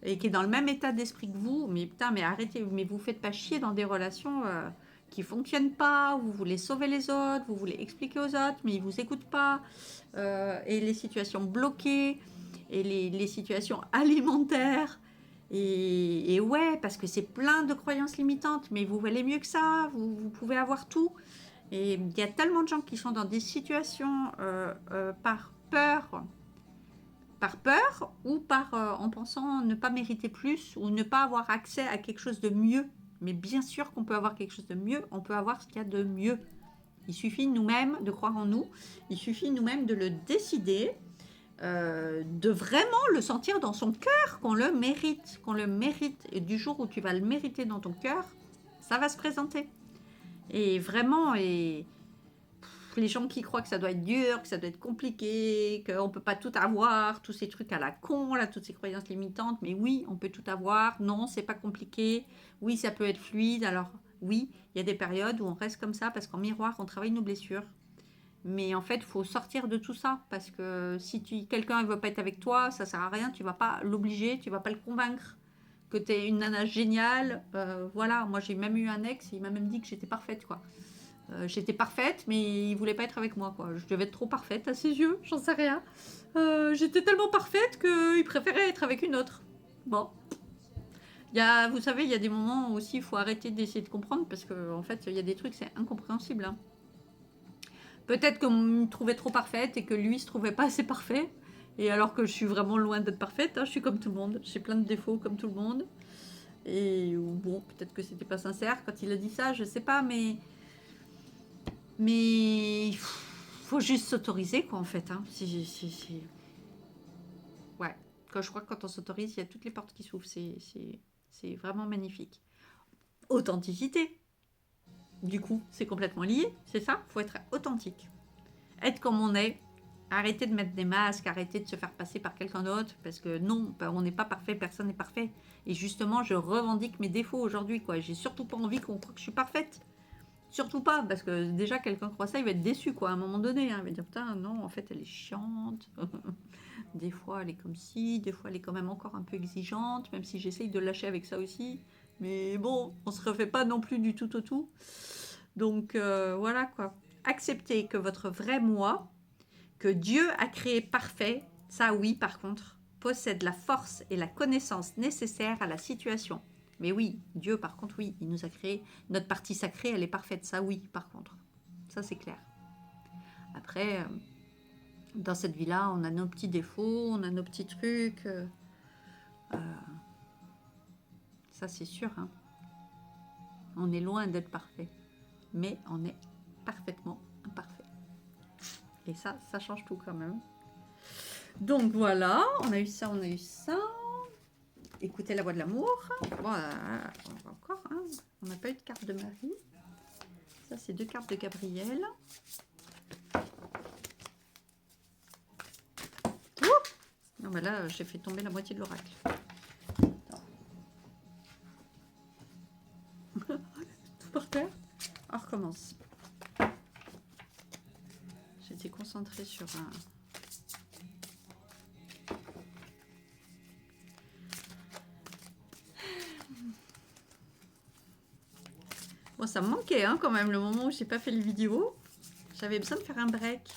et qui est dans le même état d'esprit que vous. Mais putain, mais arrêtez, mais vous faites pas chier dans des relations qui fonctionnent pas, vous voulez sauver les autres, vous voulez expliquer aux autres, mais ils vous écoutent pas. Et les situations bloquées, et les situations alimentaires. Et ouais, parce que c'est plein de croyances limitantes, mais vous valez mieux que ça, vous pouvez avoir tout. Et il y a tellement de gens qui sont dans des situations par peur ou en pensant ne pas mériter plus ou ne pas avoir accès à quelque chose de mieux. Mais bien sûr qu'on peut avoir quelque chose de mieux, on peut avoir ce qu'il y a de mieux. Il suffit nous-mêmes de croire en nous, il suffit nous-mêmes de le décider, de vraiment le sentir dans son cœur, qu'on le mérite. Et du jour où tu vas le mériter dans ton cœur, ça va se présenter. Et vraiment, les gens qui croient que ça doit être dur, que ça doit être compliqué, qu'on ne peut pas tout avoir, tous ces trucs à la con, là, toutes ces croyances limitantes, mais oui, on peut tout avoir, non, c'est pas compliqué, oui, ça peut être fluide, alors oui, il y a des périodes où on reste comme ça, parce qu'en miroir, on travaille nos blessures, mais en fait, il faut sortir de tout ça, parce que si quelqu'un ne veut pas être avec toi, ça sert à rien, tu vas pas l'obliger, tu vas pas le convaincre que tu es une nana géniale, voilà, moi j'ai même eu un ex, il m'a même dit que j'étais parfaite, quoi. J'étais parfaite, mais il voulait pas être avec moi, quoi. Je devais être trop parfaite à ses yeux, j'en sais rien. J'étais tellement parfaite qu'il préférait être avec une autre. Bon. Vous savez, il y a des moments où aussi il faut arrêter d'essayer de comprendre parce qu'en fait, il y a des trucs, c'est incompréhensible. Hein. Peut-être qu'on me trouvait trop parfaite et que lui se trouvait pas assez parfait. Et alors que je suis vraiment loin d'être parfaite, hein, je suis comme tout le monde. J'ai plein de défauts comme tout le monde. Et bon, peut-être que c'était pas sincère quand il a dit ça, je sais pas, mais il faut juste s'autoriser, quoi, en fait. Hein. Ouais, je crois que quand on s'autorise, il y a toutes les portes qui s'ouvrent. C'est vraiment magnifique. Authenticité. Du coup, c'est complètement lié, c'est ça? Il faut être authentique. Être comme on est. Arrêter de mettre des masques, arrêter de se faire passer par quelqu'un d'autre, parce que non, on n'est pas parfait, personne n'est parfait. Et justement, je revendique mes défauts aujourd'hui, quoi. J'ai surtout pas envie qu'on croie que je suis parfaite. Surtout pas, parce que déjà, quelqu'un croit ça, il va être déçu, quoi, à un moment donné. Hein. Il va dire, putain, non, en fait, elle est chiante. Des fois, elle est comme ci, des fois, elle est quand même encore un peu exigeante, même si j'essaye de lâcher avec ça aussi. Mais bon, on se refait pas non plus du tout au tout. Donc, voilà, quoi. Acceptez que votre vrai moi, que Dieu a créé parfait, ça oui par contre, possède la force et la connaissance nécessaires à la situation. Mais oui, Dieu par contre, oui, il nous a créé, notre partie sacrée, elle est parfaite, ça oui par contre. Ça c'est clair. Après, dans cette vie-là, on a nos petits défauts, on a nos petits trucs. Ça c'est sûr, hein. On est loin d'être parfait, mais on est parfaitement imparfait. Et ça change tout quand même. Donc voilà, on a eu ça, on a eu ça. Écoutez la voix de l'amour. Voilà, on va encore, hein. On n'a pas eu de carte de Marie. Ça, c'est 2 cartes de Gabriel. Non, mais là, j'ai fait tomber la moitié de l'oracle. Tout par terre. On recommence. J'étais concentrée sur un... Bon, ça me manquait hein, quand même le moment où j'ai pas fait les vidéos. J'avais besoin de faire un break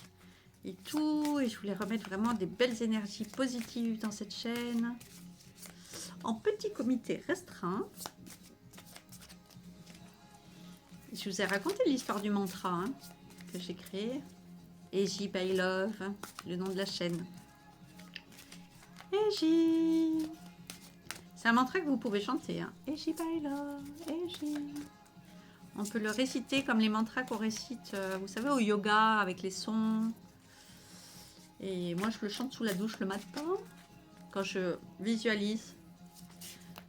et tout. Et je voulais remettre vraiment des belles énergies positives dans cette chaîne. En petit comité restreint. Je vous ai raconté l'histoire du mantra hein, que j'ai créé. Eji by Love, le nom de la chaîne. Eji. C'est un mantra que vous pouvez chanter. Hein. Eji by Love, Eji. On peut le réciter comme les mantras qu'on récite, vous savez, au yoga, avec les sons. Et moi, je le chante sous la douche le matin, quand je visualise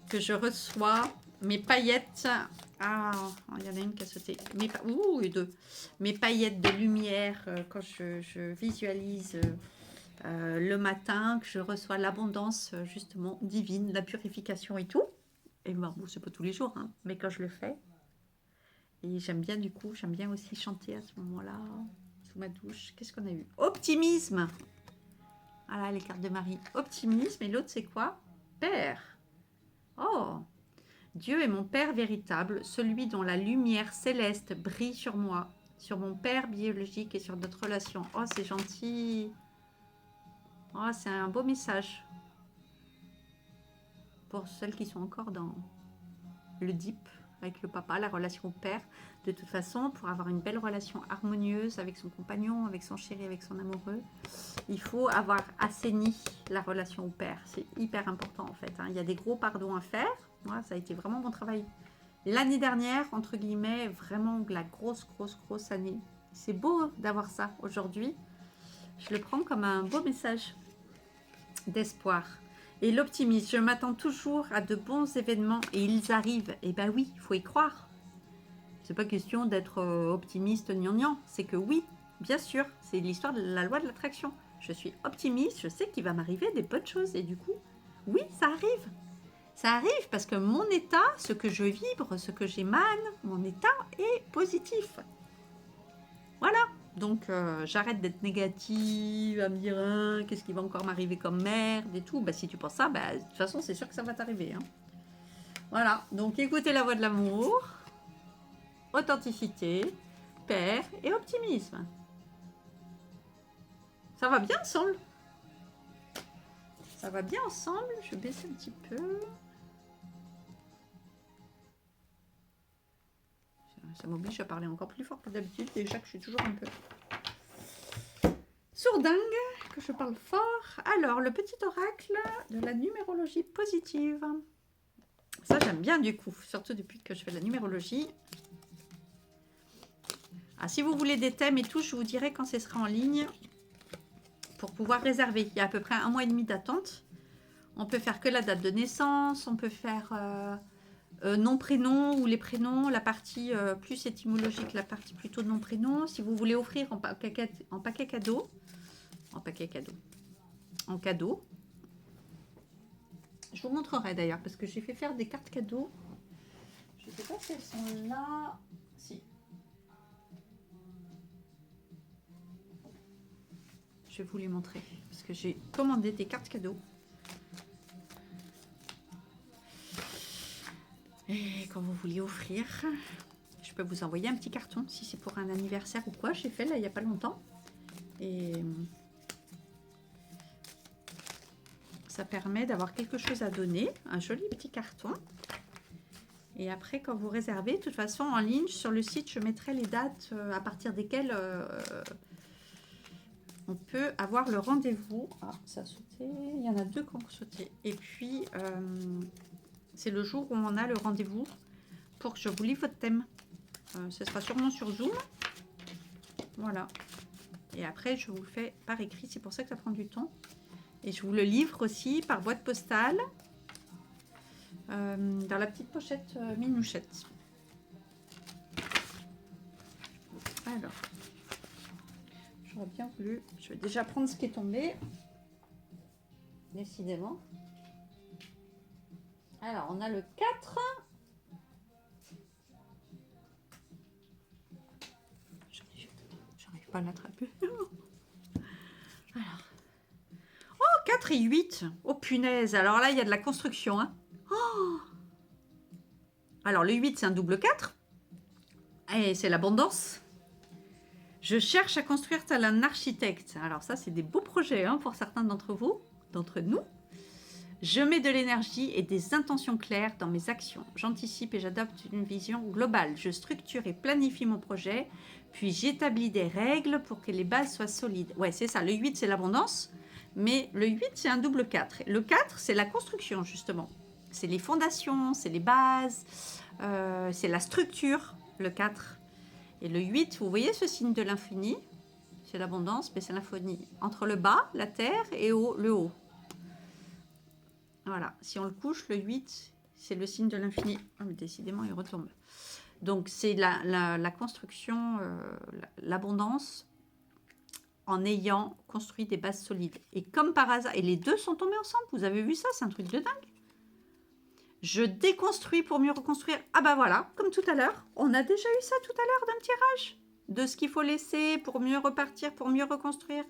que je reçois mes paillettes. Ah, il y en a une qui a sauté. Ouh, et 2. Mes paillettes de lumière, quand je visualise le matin, que je reçois l'abondance, justement, divine, la purification et tout. Et bon, c'est pas tous les jours, hein, mais quand je le fais. Et j'aime bien du coup, j'aime bien aussi chanter à ce moment-là, sous ma douche. Qu'est-ce qu'on a eu? Optimisme. Voilà les cartes de Marie. Optimisme. Et l'autre c'est quoi? Père. Oh. Dieu est mon Père véritable, celui dont la lumière céleste brille sur moi, sur mon Père biologique et sur notre relation. Oh, c'est gentil. Oh, c'est un beau message. Pour celles qui sont encore dans le deep. Avec le papa, la relation au père. De toute façon, pour avoir une belle relation harmonieuse avec son compagnon, avec son chéri, avec son amoureux, il faut avoir assaini la relation au père. C'est hyper important en fait. Hein. Il y a des gros pardons à faire. Moi, ça a été vraiment mon travail. L'année dernière, entre guillemets, vraiment la grosse année. C'est beau d'avoir ça aujourd'hui. Je le prends comme un beau message d'espoir. Et l'optimisme, je m'attends toujours à de bons événements et ils arrivent. Et ben oui, il faut y croire. C'est pas question d'être optimiste gnangnan, c'est que oui, bien sûr, c'est l'histoire de la loi de l'attraction. Je suis optimiste, je sais qu'il va m'arriver des bonnes choses et du coup, oui, ça arrive. Ça arrive parce que mon état, ce que je vibre, ce que j'émane, mon état est positif. Voilà. Donc, j'arrête d'être négative, à me dire hein, qu'est-ce qui va encore m'arriver comme merde et tout. Bah, si tu penses ça, bah, de toute façon, c'est sûr que ça va t'arriver. Hein. Voilà. Donc, écoutez la voix de l'amour, authenticité, père et optimisme. Ça va bien ensemble. Ça va bien ensemble. Je vais baisser un petit peu. Ça m'oblige à parler encore plus fort que d'habitude. Déjà que je suis toujours un peu sourdingue, que je parle fort. Alors, le petit oracle de la numérologie positive. Ça, j'aime bien du coup, surtout depuis que je fais la numérologie. Ah, si vous voulez des thèmes et tout, je vous dirai quand ce sera en ligne pour pouvoir réserver. Il y a à peu près 1 mois et demi d'attente. On peut faire que la date de naissance, on peut faire nom, prénom ou les prénoms, la partie plus étymologique, la partie plutôt nom, prénom. Si vous voulez offrir en paquet cadeau, en cadeau. Je vous montrerai d'ailleurs parce que j'ai fait faire des cartes cadeaux. Je ne sais pas si elles sont là. Si. Je vais vous les montrer parce que j'ai commandé des cartes cadeaux. Et quand vous voulez offrir, je peux vous envoyer un petit carton si c'est pour un anniversaire ou quoi. J'ai fait là il n'y a pas longtemps. Et ça permet d'avoir quelque chose à donner, un joli petit carton. Et après, quand vous réservez, de toute façon, en ligne, sur le site, je mettrai les dates à partir desquelles on peut avoir le rendez-vous. Ah, ça a sauté. Il y en a 2 qui ont sauté. Et puis, c'est le jour où on a le rendez-vous pour que je vous livre votre thème. Ce sera sûrement sur Zoom. Voilà. Et après, je vous le fais par écrit. C'est pour ça que ça prend du temps. Et je vous le livre aussi par boîte postale. Dans la petite pochette minouchette. Alors, j'aurais bien voulu. Je vais déjà prendre ce qui est tombé. Décidément. Alors, on a le 4. J'arrive pas à l'attraper. Alors. Oh, 4 et 8. Oh, punaise. Alors là, il y a de la construction, hein. Oh. Alors le 8 c'est un double 4 et c'est l'abondance. Je cherche à construire tel un architecte. Alors ça c'est des beaux projets hein, pour certains d'entre vous, d'entre nous. Je mets de l'énergie et des intentions claires dans mes actions. J'anticipe et j'adopte une vision globale. Je structure et planifie mon projet, puis j'établis des règles pour que les bases soient solides. Ouais, c'est ça, le 8 c'est l'abondance, mais le 8 c'est un double 4. Le 4 c'est la construction justement. C'est les fondations, c'est les bases, c'est la structure, le 4. Et le 8, vous voyez ce signe de l'infini, c'est l'abondance, mais c'est l'infini. Entre le bas, la terre, et le haut. Voilà, si on le couche, le 8, c'est le signe de l'infini. Oh, mais décidément, il retombe. Donc, c'est la construction, l'abondance, en ayant construit des bases solides. Et comme par hasard, et les deux sont tombés ensemble, vous avez vu ça, c'est un truc de dingue. Je déconstruis pour mieux reconstruire. Ah bah voilà, comme tout à l'heure. On a déjà eu ça tout à l'heure d'un tirage. De ce qu'il faut laisser pour mieux repartir, pour mieux reconstruire.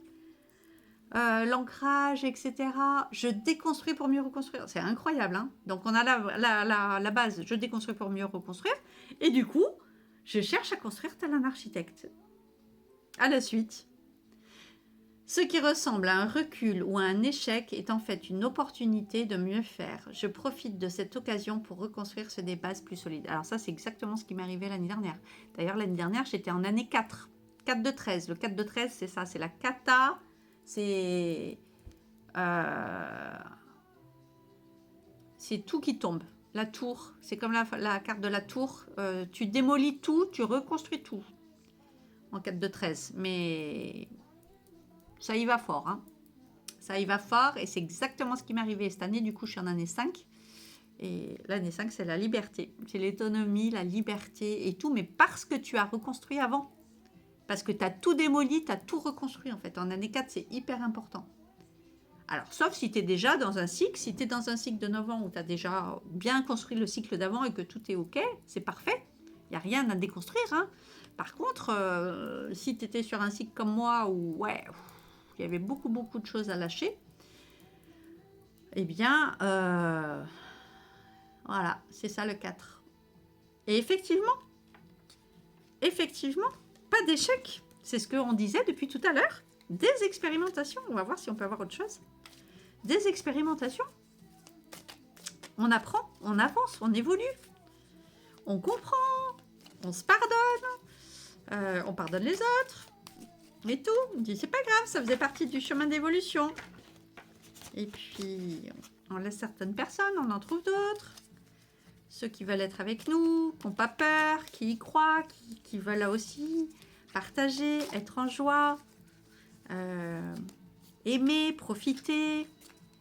L'ancrage, etc. Je déconstruis pour mieux reconstruire. C'est incroyable. Hein. Donc on a la base, je déconstruis pour mieux reconstruire. Et du coup, je cherche à construire tel un architecte. À la suite. Ce qui ressemble à un recul ou à un échec est en fait une opportunité de mieux faire. Je profite de cette occasion pour reconstruire sur des bases plus solides. Alors ça, c'est exactement ce qui m'est arrivé l'année dernière. D'ailleurs, l'année dernière, j'étais en année 4. 4 de 13. Le 4 de 13, c'est ça. C'est la kata. C'est tout qui tombe. La tour. C'est comme la carte de la tour. Tu démolis tout, tu reconstruis tout. En 4 de 13. Mais... ça y va fort, hein. Ça y va fort et c'est exactement ce qui m'est arrivé cette année. Du coup, je suis en année 5. Et l'année 5, c'est la liberté. C'est l'autonomie, la liberté et tout. Mais parce que tu as reconstruit avant. Parce que tu as tout démoli, tu as tout reconstruit en fait. En année 4, c'est hyper important. Alors, sauf si tu es déjà dans un cycle. Si tu es dans un cycle de 9 ans où tu as déjà bien construit le cycle d'avant et que tout est OK, c'est parfait. Il n'y a rien à déconstruire, hein. Par contre, si tu étais sur un cycle comme moi où, ouais... il y avait beaucoup de choses à lâcher, eh bien, voilà, c'est ça le 4. Et effectivement, pas d'échec. C'est ce qu'on disait depuis tout à l'heure. Des expérimentations. On va voir si on peut avoir autre chose. Des expérimentations. On apprend, on avance, on évolue. On comprend, on se pardonne, on pardonne les autres. Et tout, on dit c'est pas grave, ça faisait partie du chemin d'évolution. Et puis, on laisse certaines personnes, on en trouve d'autres. Ceux qui veulent être avec nous, qui n'ont pas peur, qui y croient, qui veulent là aussi partager, être en joie, aimer, profiter,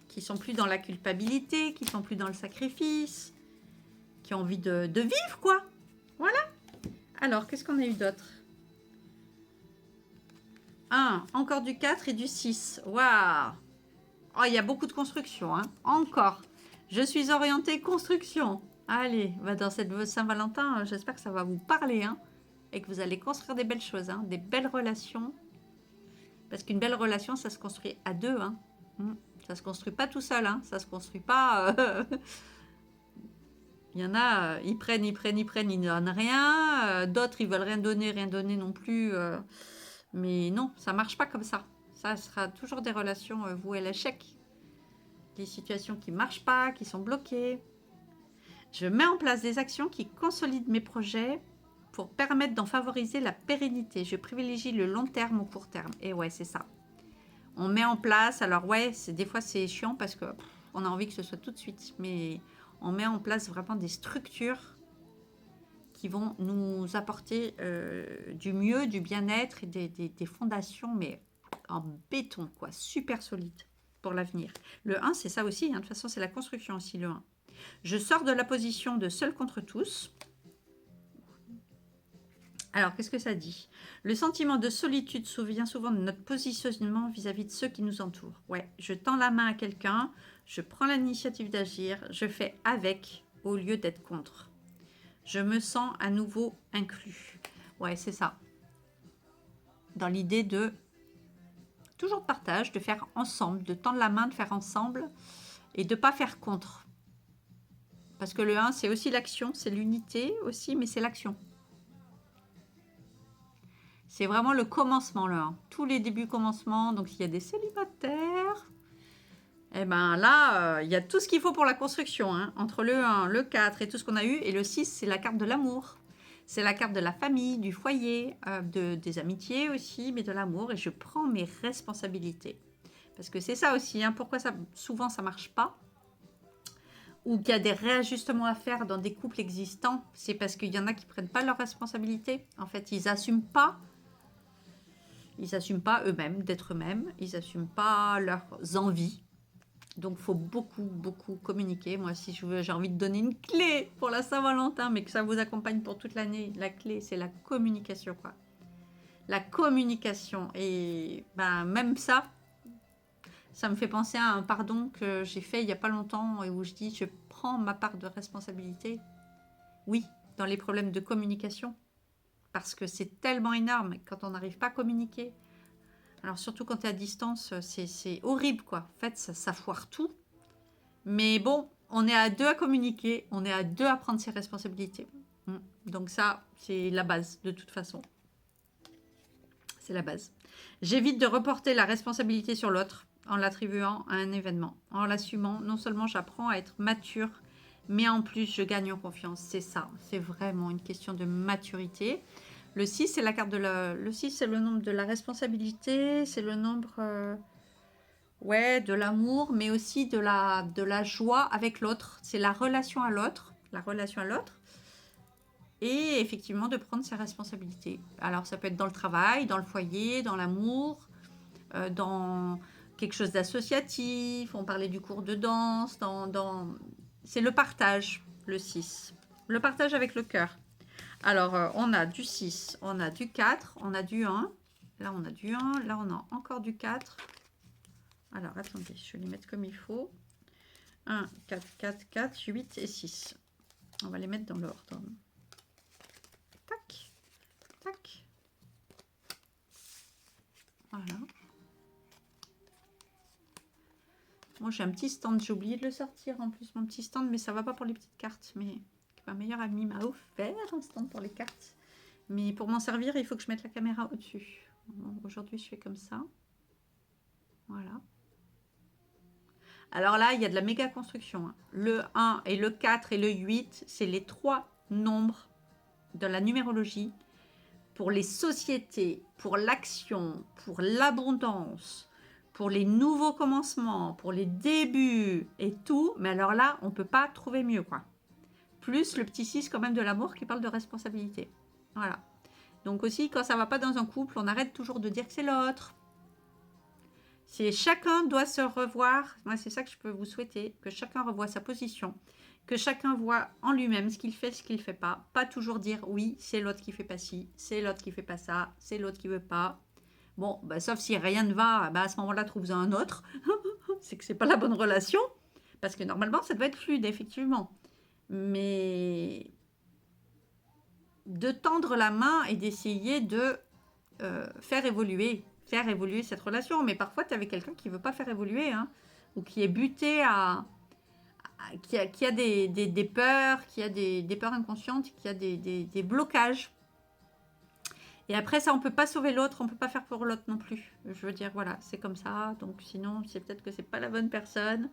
qui sont plus dans la culpabilité, qui sont plus dans le sacrifice, qui ont envie de vivre, quoi. Voilà. Alors, qu'est-ce qu'on a eu d'autre ? Encore du 4 et du 6. Waouh! Oh, il y a beaucoup de construction, hein. Encore. Je suis orientée construction. Allez, dans cette Saint-Valentin, j'espère que ça va vous parler, hein, et que vous allez construire des belles choses, hein, des belles relations. Parce qu'une belle relation, ça se construit à deux, hein. Ça se construit pas tout seul, hein. Ça se construit pas... Il y en a, ils prennent, ils donnent rien. D'autres, ils veulent rien donner non plus. Mais non, ça marche pas comme ça. Ça sera toujours des relations vouées à l'échec. les situations qui ne marchent pas, qui sont bloquées. Je mets en place des actions qui consolident mes projets pour permettre d'en favoriser la pérennité. Je privilégie le long terme au court terme. Et ouais, c'est ça. On met en place, alors ouais, des fois c'est chiant parce que on a envie que ce soit tout de suite, mais on met en place vraiment des structures qui vont nous apporter du mieux, du bien-être et des fondations, mais en béton, quoi, super solide pour l'avenir. Le 1, c'est ça aussi, hein, de toute façon, c'est la construction aussi, le 1. Je sors de la position de seul contre tous. Alors, qu'est-ce que ça dit? Le sentiment de solitude vient souvent de notre positionnement vis-à-vis de ceux qui nous entourent. Ouais, je tends la main à quelqu'un, je prends l'initiative d'agir, je fais avec au lieu d'être contre. Je me sens à nouveau inclus. Ouais, c'est ça. Dans l'idée de toujours de partage, de faire ensemble, de tendre la main, de faire ensemble et de ne pas faire contre. Parce que le 1, c'est aussi l'action, c'est l'unité aussi, mais c'est l'action. C'est vraiment le commencement, le 1. Tous les débuts commencements, donc s'il y a des célibataires, et ben là, il y a tout ce qu'il faut pour la construction. Hein. Entre le 1, le 4 et tout ce qu'on a eu, et le 6, c'est la carte de l'amour. C'est la carte de la famille, du foyer, des amitiés aussi, mais de l'amour. Et je prends mes responsabilités. Parce que c'est ça aussi, hein, pourquoi souvent ça ne marche pas. Ou qu'il y a des réajustements à faire dans des couples existants. C'est parce qu'il y en a qui ne prennent pas leurs responsabilités. En fait, ils n'assument pas. Ils n'assument pas eux-mêmes, d'être eux-mêmes. Ils n'assument pas leurs envies. Donc, il faut beaucoup, beaucoup communiquer. Moi, si j'ai envie de donner une clé pour la Saint-Valentin, mais que ça vous accompagne pour toute l'année, la clé, c'est la communication, quoi. La communication. Et ben, même ça me fait penser à un pardon que j'ai fait il n'y a pas longtemps et où je dis, je prends ma part de responsabilité. Oui, dans les problèmes de communication. Parce que c'est tellement énorme quand on n'arrive pas à communiquer. Alors surtout quand tu es à distance, c'est horrible, quoi. En fait, ça foire tout. Mais bon, on est à deux à communiquer, on est à deux à prendre ses responsabilités. Donc ça, c'est la base, de toute façon. C'est la base. J'évite de reporter la responsabilité sur l'autre en l'attribuant à un événement. En l'assumant, non seulement j'apprends à être mature, mais en plus, je gagne en confiance. C'est ça, c'est vraiment une question de maturité. Le 6, c'est la carte de le 6, c'est le nombre de la responsabilité, c'est le nombre de l'amour, mais aussi de la joie avec l'autre. C'est la relation à l'autre, et effectivement de prendre ses responsabilités. Alors ça peut être dans le travail, dans le foyer, dans l'amour, dans quelque chose d'associatif, on parlait du cours de danse, c'est le partage, le 6. Le partage avec le cœur. Alors, on a du 6, on a du 4, on a du 1. Là, on a du 1, là, on a encore du 4. Alors, attendez, je vais les mettre comme il faut. 1, 4, 4, 4, 8 et 6. On va les mettre dans l'ordre. Tac, tac. Voilà. Moi, j'ai un petit stand. J'ai oublié de le sortir en plus, mon petit stand, mais ça va pas pour les petites cartes. Mais ma meilleure amie m'a offert un stand pour les cartes. Mais pour m'en servir, il faut que je mette la caméra au-dessus. Bon, aujourd'hui, je fais comme ça. Voilà. Alors là, il y a de la méga construction. Hein. Le 1 et le 4 et le 8, c'est les 3 nombres de la numérologie pour les sociétés, pour l'action, pour l'abondance, pour les nouveaux commencements, pour les débuts et tout. Mais alors là, on ne peut pas trouver mieux, quoi. Plus le petit 6 quand même de l'amour qui parle de responsabilité. Voilà. Donc aussi, quand ça ne va pas dans un couple, on arrête toujours de dire que c'est l'autre. Si chacun doit se revoir, moi c'est ça que je peux vous souhaiter, que chacun revoie sa position, que chacun voit en lui-même ce qu'il fait, ce qu'il ne fait pas. Pas toujours dire oui, c'est l'autre qui fait pas ci, c'est l'autre qui fait pas ça, c'est l'autre qui veut pas. Bon, bah, sauf si rien ne va, bah, à ce moment-là, trouve-en un autre. C'est que c'est pas la bonne relation. Parce que normalement, ça doit être fluide, effectivement. Mais de tendre la main et d'essayer de faire évoluer cette relation. Mais parfois, tu es avec quelqu'un qui ne veut pas faire évoluer, hein, ou qui est buté qui a des peurs, qui a des peurs inconscientes, qui a des blocages. Et après ça, on peut pas sauver l'autre, on peut pas faire pour l'autre non plus. Je veux dire, voilà, c'est comme ça. Donc sinon, c'est peut-être que c'est pas la bonne personne.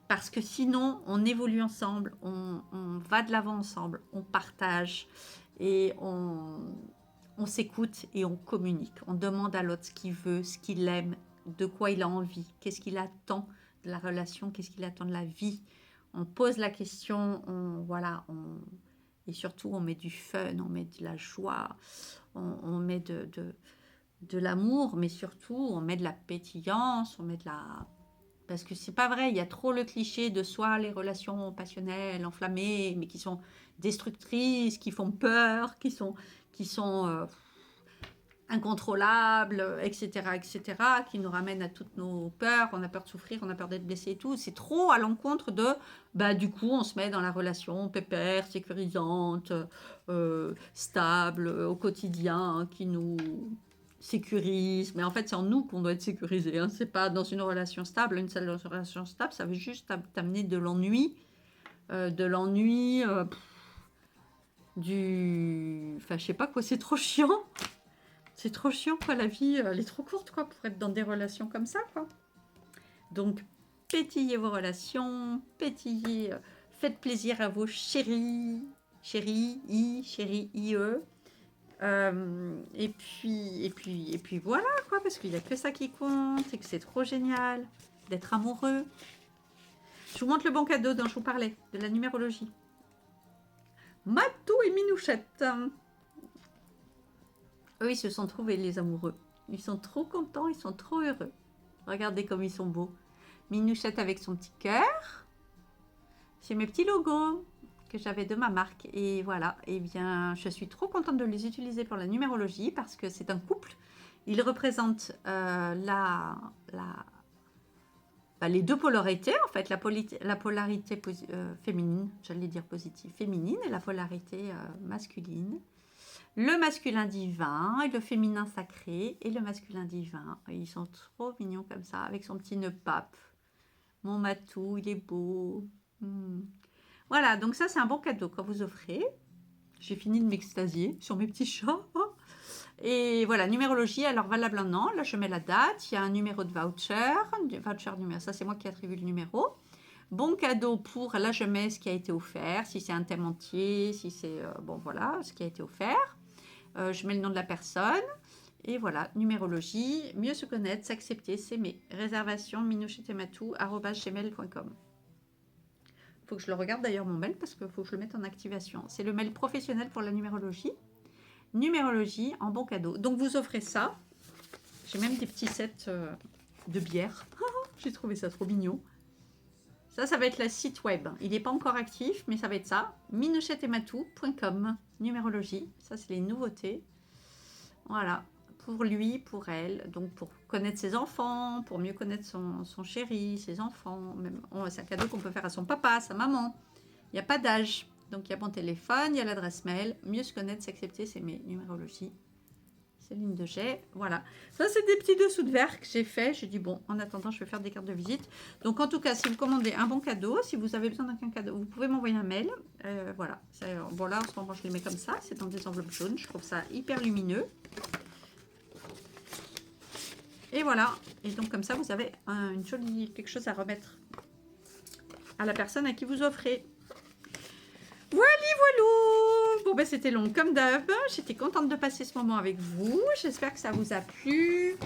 Parce que sinon, on évolue ensemble, on va de l'avant ensemble, on partage et on s'écoute et on communique. On demande à l'autre ce qu'il veut, ce qu'il aime, de quoi il a envie, qu'est-ce qu'il attend de la relation, qu'est-ce qu'il attend de la vie. On pose la question, et surtout on met du fun, on met de la joie, on met de l'amour, mais surtout on met de la pétillance, on met de la... Parce que c'est pas vrai, il y a trop le cliché de soit les relations passionnelles, enflammées, mais qui sont destructrices, qui font peur, qui sont incontrôlables, etc., etc., qui nous ramènent à toutes nos peurs. On a peur de souffrir, on a peur d'être blessé et tout. C'est trop à l'encontre de, bah, du coup, on se met dans la relation pépère, sécurisante, stable, au quotidien, qui nous sécurise. Mais en fait, c'est en nous qu'on doit être sécurisé. Hein. C'est pas dans une relation stable. Une seule relation stable, ça veut juste t'amener de l'ennui, Enfin, je sais pas quoi, c'est trop chiant. C'est trop chiant, quoi, la vie, elle est trop courte, quoi, pour être dans des relations comme ça, quoi. Donc, pétillez vos relations, pétillez, faites plaisir à vos chéris, chéris, IE. Et puis voilà, quoi, parce qu'il n'y a que ça qui compte, et que c'est trop génial d'être amoureux. Je vous montre le bon cadeau dont je vous parlais, de la numérologie. Matou et Minouchette. Eux, ils se sont trouvés, les amoureux. Ils sont trop contents, ils sont trop heureux. Regardez comme ils sont beaux. Minouchette avec son petit cœur. C'est mes petits logos que j'avais de ma marque. Et voilà, eh bien, je suis trop contente de les utiliser pour la numérologie parce que c'est un couple. Ils représentent les deux polarités, en fait. La polarité féminine, j'allais dire positive, féminine, et la polarité masculine. Le masculin divin, et le féminin sacré, et le masculin divin. Ils sont trop mignons comme ça, avec son petit nœud pape. Mon matou, il est beau. Voilà, donc ça, c'est un bon cadeau quand vous offrez. J'ai fini de m'extasier sur mes petits chats. Et voilà, numérologie, alors valable un an. Là, je mets la date. Il y a un numéro de voucher. Numéro, ça, c'est moi qui attribue le numéro. Bon cadeau pour, là, je mets ce qui a été offert. Si c'est un thème entier, si c'est, bon, voilà, ce qui a été offert. Je mets le nom de la personne. Et voilà, numérologie, mieux se connaître, s'accepter, s'aimer. Réservation minouchetematou@gmail.com. Il faut que je le regarde d'ailleurs mon mail parce qu'il faut que je le mette en activation. C'est le mail professionnel pour la numérologie. Numérologie en bon cadeau. Donc vous offrez ça. J'ai même des petits sets de bière. J'ai trouvé ça trop mignon. Ça va être le site web. Il n'est pas encore actif, mais ça va être ça. minouchetematou.com. Numérologie. Ça, c'est les nouveautés. Voilà. Pour lui, pour elle. Donc, pour connaître ses enfants, pour mieux connaître son chéri, ses enfants. C'est un cadeau qu'on peut faire à son papa, à sa maman. Il n'y a pas d'âge. Donc, il y a mon téléphone, il y a l'adresse mail. Mieux se connaître, s'accepter, c'est mes numérologies. Céline de Jet, voilà. Ça, c'est des petits dessous de verre que j'ai fait. J'ai dit, bon, en attendant, je vais faire des cartes de visite. Donc, en tout cas, si vous commandez un bon cadeau, si vous avez besoin d'un cadeau, vous pouvez m'envoyer un mail. Voilà. Bon, là, en ce moment, je les mets comme ça. C'est dans des enveloppes jaunes. Je trouve ça hyper lumineux. Et voilà. Et donc, comme ça, vous avez une jolie quelque chose à remettre à la personne à qui vous offrez. Voilà. Bon, ben, c'était long comme d'hab. J'étais contente de passer ce moment avec vous. J'espère que ça vous a plu.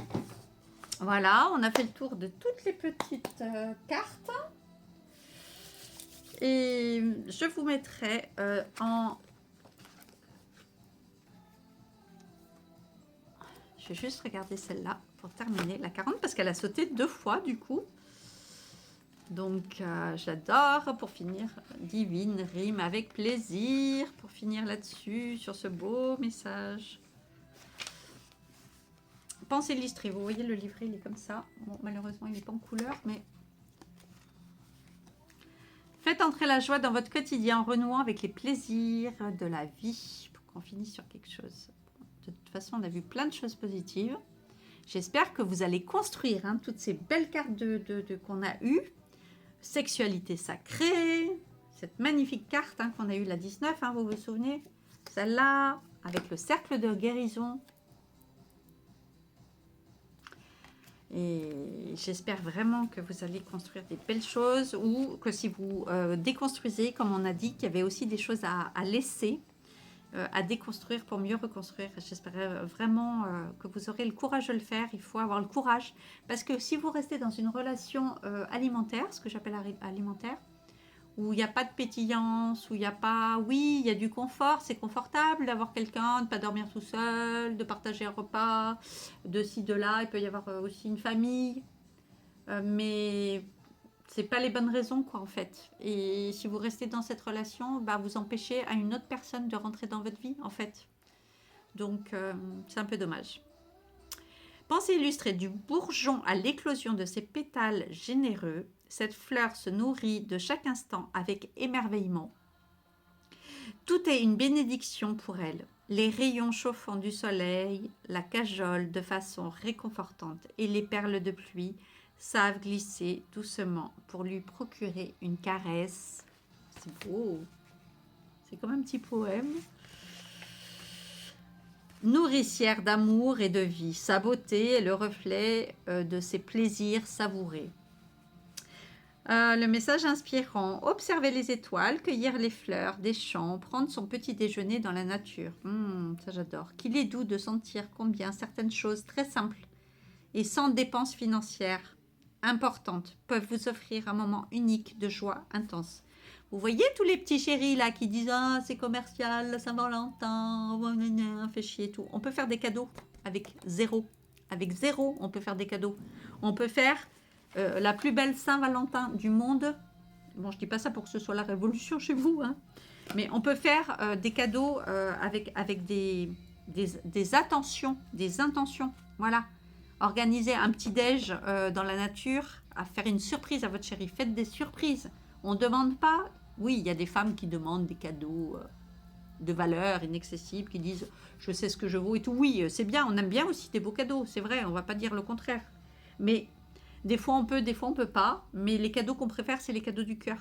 Voilà, on a fait le tour de toutes les petites cartes. Et je vous mettrai en... Je vais juste regarder celle-là pour terminer, la 40, parce qu'elle a sauté 2 fois du coup. Donc, j'adore. Pour finir, divine rime avec plaisir. Pour finir là-dessus, sur ce beau message. Pensée illustrée. Vous voyez, le livret, il est comme ça. Bon, malheureusement, il n'est pas en couleur, mais... Faites entrer la joie dans votre quotidien en renouant avec les plaisirs de la vie. Pour qu'on finisse sur quelque chose. De toute façon, on a vu plein de choses positives. J'espère que vous allez construire toutes ces belles cartes qu'on a eues. Sexualité sacrée, cette magnifique carte qu'on a eue la 19, vous vous souvenez, celle-là avec le cercle de guérison, Et j'espère vraiment que vous allez construire des belles choses ou que si vous déconstruisez, comme on a dit, qu'il y avait aussi des choses à laisser, à déconstruire pour mieux reconstruire. J'espère vraiment que vous aurez le courage de le faire. Il faut avoir le courage parce que si vous restez dans une relation alimentaire, ce que j'appelle alimentaire, où il n'y a pas de pétillance, où il n'y a pas... Oui, il y a du confort, c'est confortable d'avoir quelqu'un, de ne pas dormir tout seul, de partager un repas, de ci, de là. Il peut y avoir aussi une famille, mais c'est pas les bonnes raisons, quoi, en fait. Et si vous restez dans cette relation, bah, vous empêchez à une autre personne de rentrer dans votre vie, en fait. Donc, c'est un peu dommage. Pensée illustrée du bourgeon à l'éclosion de ses pétales généreux. Cette fleur se nourrit de chaque instant avec émerveillement. Tout est une bénédiction pour elle. Les rayons chauffants du soleil la cajolent de façon réconfortante et les perles de pluie savent glisser doucement pour lui procurer une caresse. C'est beau. C'est comme un petit poème. Nourricière d'amour et de vie, sa beauté est le reflet de ses plaisirs savourés. Le message inspirant, observer les étoiles, cueillir les fleurs des champs, prendre son petit déjeuner dans la nature. Ça j'adore. Qu'il est doux de sentir combien certaines choses très simples et sans dépenses financières importantes peuvent vous offrir un moment unique de joie intense. Vous voyez tous les petits chéris là qui disent « Ah, c'est commercial, la Saint-Valentin, fait chier tout. » On peut faire des cadeaux avec zéro. Avec zéro, on peut faire des cadeaux. On peut faire la plus belle Saint-Valentin du monde. Bon, je dis pas ça pour que ce soit la révolution chez vous, hein. Mais on peut faire des cadeaux avec des attentions, des intentions. Voilà. Organiser un petit déj dans la nature, à faire une surprise à votre chéri. Faites des surprises. On ne demande pas. Oui, il y a des femmes qui demandent des cadeaux de valeur inaccessible, qui disent je sais ce que je vaux et tout. Oui, c'est bien. On aime bien aussi des beaux cadeaux. C'est vrai, on ne va pas dire le contraire. Mais des fois on peut, des fois on peut pas. Mais les cadeaux qu'on préfère, c'est les cadeaux du cœur.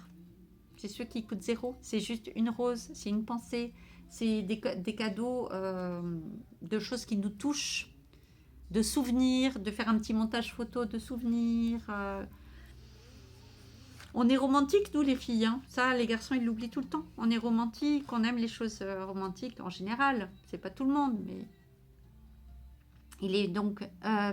C'est ceux qui coûtent zéro. C'est juste une rose, c'est une pensée. C'est des cadeaux de choses qui nous touchent, de souvenirs, de faire un petit montage photo de souvenirs. On est romantique, nous les filles. Hein. Ça, les garçons, ils l'oublient tout le temps. On est romantique, on aime les choses romantiques en général. C'est pas tout le monde, mais il est donc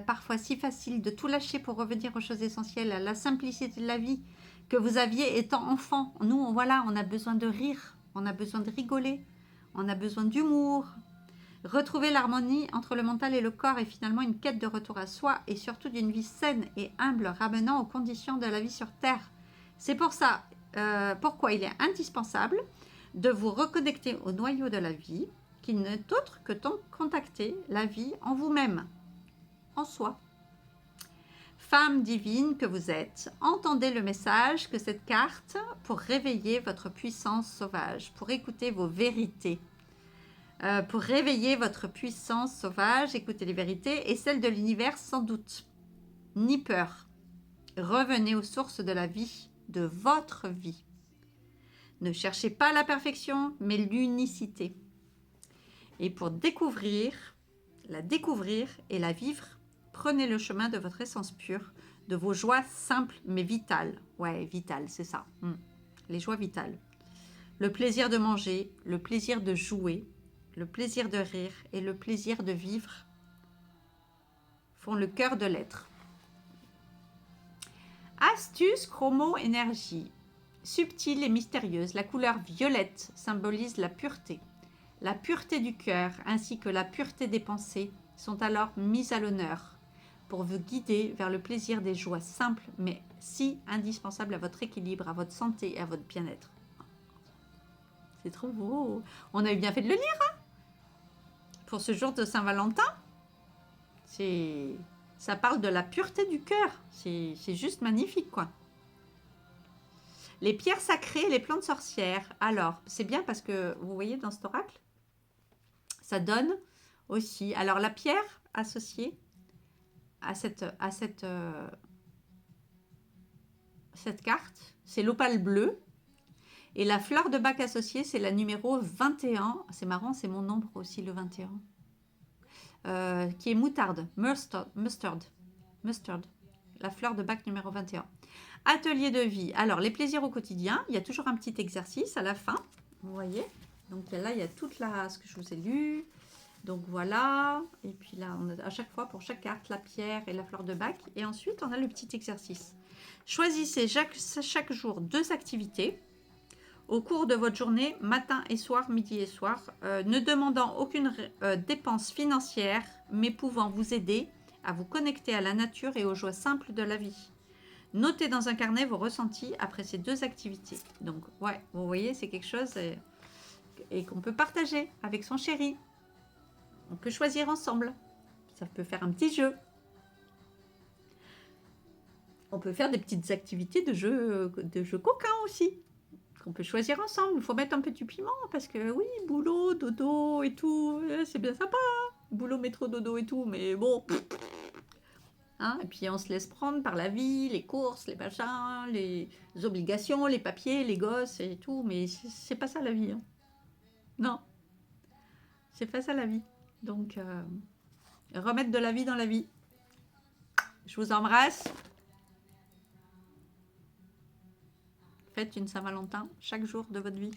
parfois si facile de tout lâcher pour revenir aux choses essentielles, à la simplicité de la vie que vous aviez étant enfant. Nous, on a besoin de rire, on a besoin de rigoler, on a besoin d'humour. Retrouver l'harmonie entre le mental et le corps est finalement une quête de retour à soi et surtout d'une vie saine et humble ramenant aux conditions de la vie sur Terre. C'est pour ça, pourquoi il est indispensable de vous reconnecter au noyau de la vie, qui n'est autre que contacter la vie en vous-même, en soi. Femme divine que vous êtes, entendez le message que cette carte pour réveiller votre puissance sauvage, pour écouter vos vérités. Pour réveiller votre puissance sauvage, écoutez les vérités et celles de l'univers sans doute, ni peur. Revenez aux sources de la vie, de votre vie. Ne cherchez pas la perfection, mais l'unicité. Et pour la découvrir et la vivre, prenez le chemin de votre essence pure, de vos joies simples mais vitales. Ouais, vitales, c'est ça. Les joies vitales. Le plaisir de manger, le plaisir de jouer, le plaisir de rire et le plaisir de vivre font le cœur de l'être. Astuce chromo-énergie. Subtile et mystérieuse, la couleur violette symbolise la pureté. La pureté du cœur ainsi que la pureté des pensées sont alors mises à l'honneur pour vous guider vers le plaisir des joies simples mais si indispensables à votre équilibre, à votre santé et à votre bien-être. C'est trop beau. On a eu bien fait de le lire, hein, pour ce jour de Saint-Valentin. Ça parle de la pureté du cœur. C'est juste magnifique, quoi. Les pierres sacrées et les plantes sorcières. Alors, c'est bien parce que, vous voyez, dans cet oracle, ça donne aussi... Alors, la pierre associée à cette carte, c'est l'opale bleu. Et la fleur de bac associée, c'est la numéro 21. C'est marrant, c'est mon nombre aussi, le 21. Qui est moutarde, mustard. Mustard, la fleur de bac numéro 21. Atelier de vie. Alors, les plaisirs au quotidien. Il y a toujours un petit exercice à la fin. Vous voyez. Donc là, il y a toute ce que je vous ai lu. Donc voilà. Et puis là, on a à chaque fois, pour chaque carte, la pierre et la fleur de bac. Et ensuite, on a le petit exercice. Choisissez chaque jour 2 activités au cours de votre journée, matin et soir, midi et soir, ne demandant aucune dépense financière, mais pouvant vous aider à vous connecter à la nature et aux joies simples de la vie. Notez dans un carnet vos ressentis après ces 2 activités. Donc, ouais, vous voyez, c'est quelque chose et qu'on peut partager avec son chéri. On peut choisir ensemble. Ça peut faire un petit jeu. On peut faire des petites activités de jeux coquins aussi. Qu'on peut choisir ensemble. Il faut mettre un petit piment parce que oui, boulot, dodo et tout, c'est bien sympa. Hein, boulot, métro, dodo et tout, mais bon. Hein, et puis on se laisse prendre par la vie, les courses, les machins, les obligations, les papiers, les gosses et tout, mais c'est pas ça la vie. Hein. Non, c'est pas ça la vie. Donc, remettre de la vie dans la vie. Je vous embrasse. Faites une Saint-Valentin chaque jour de votre vie.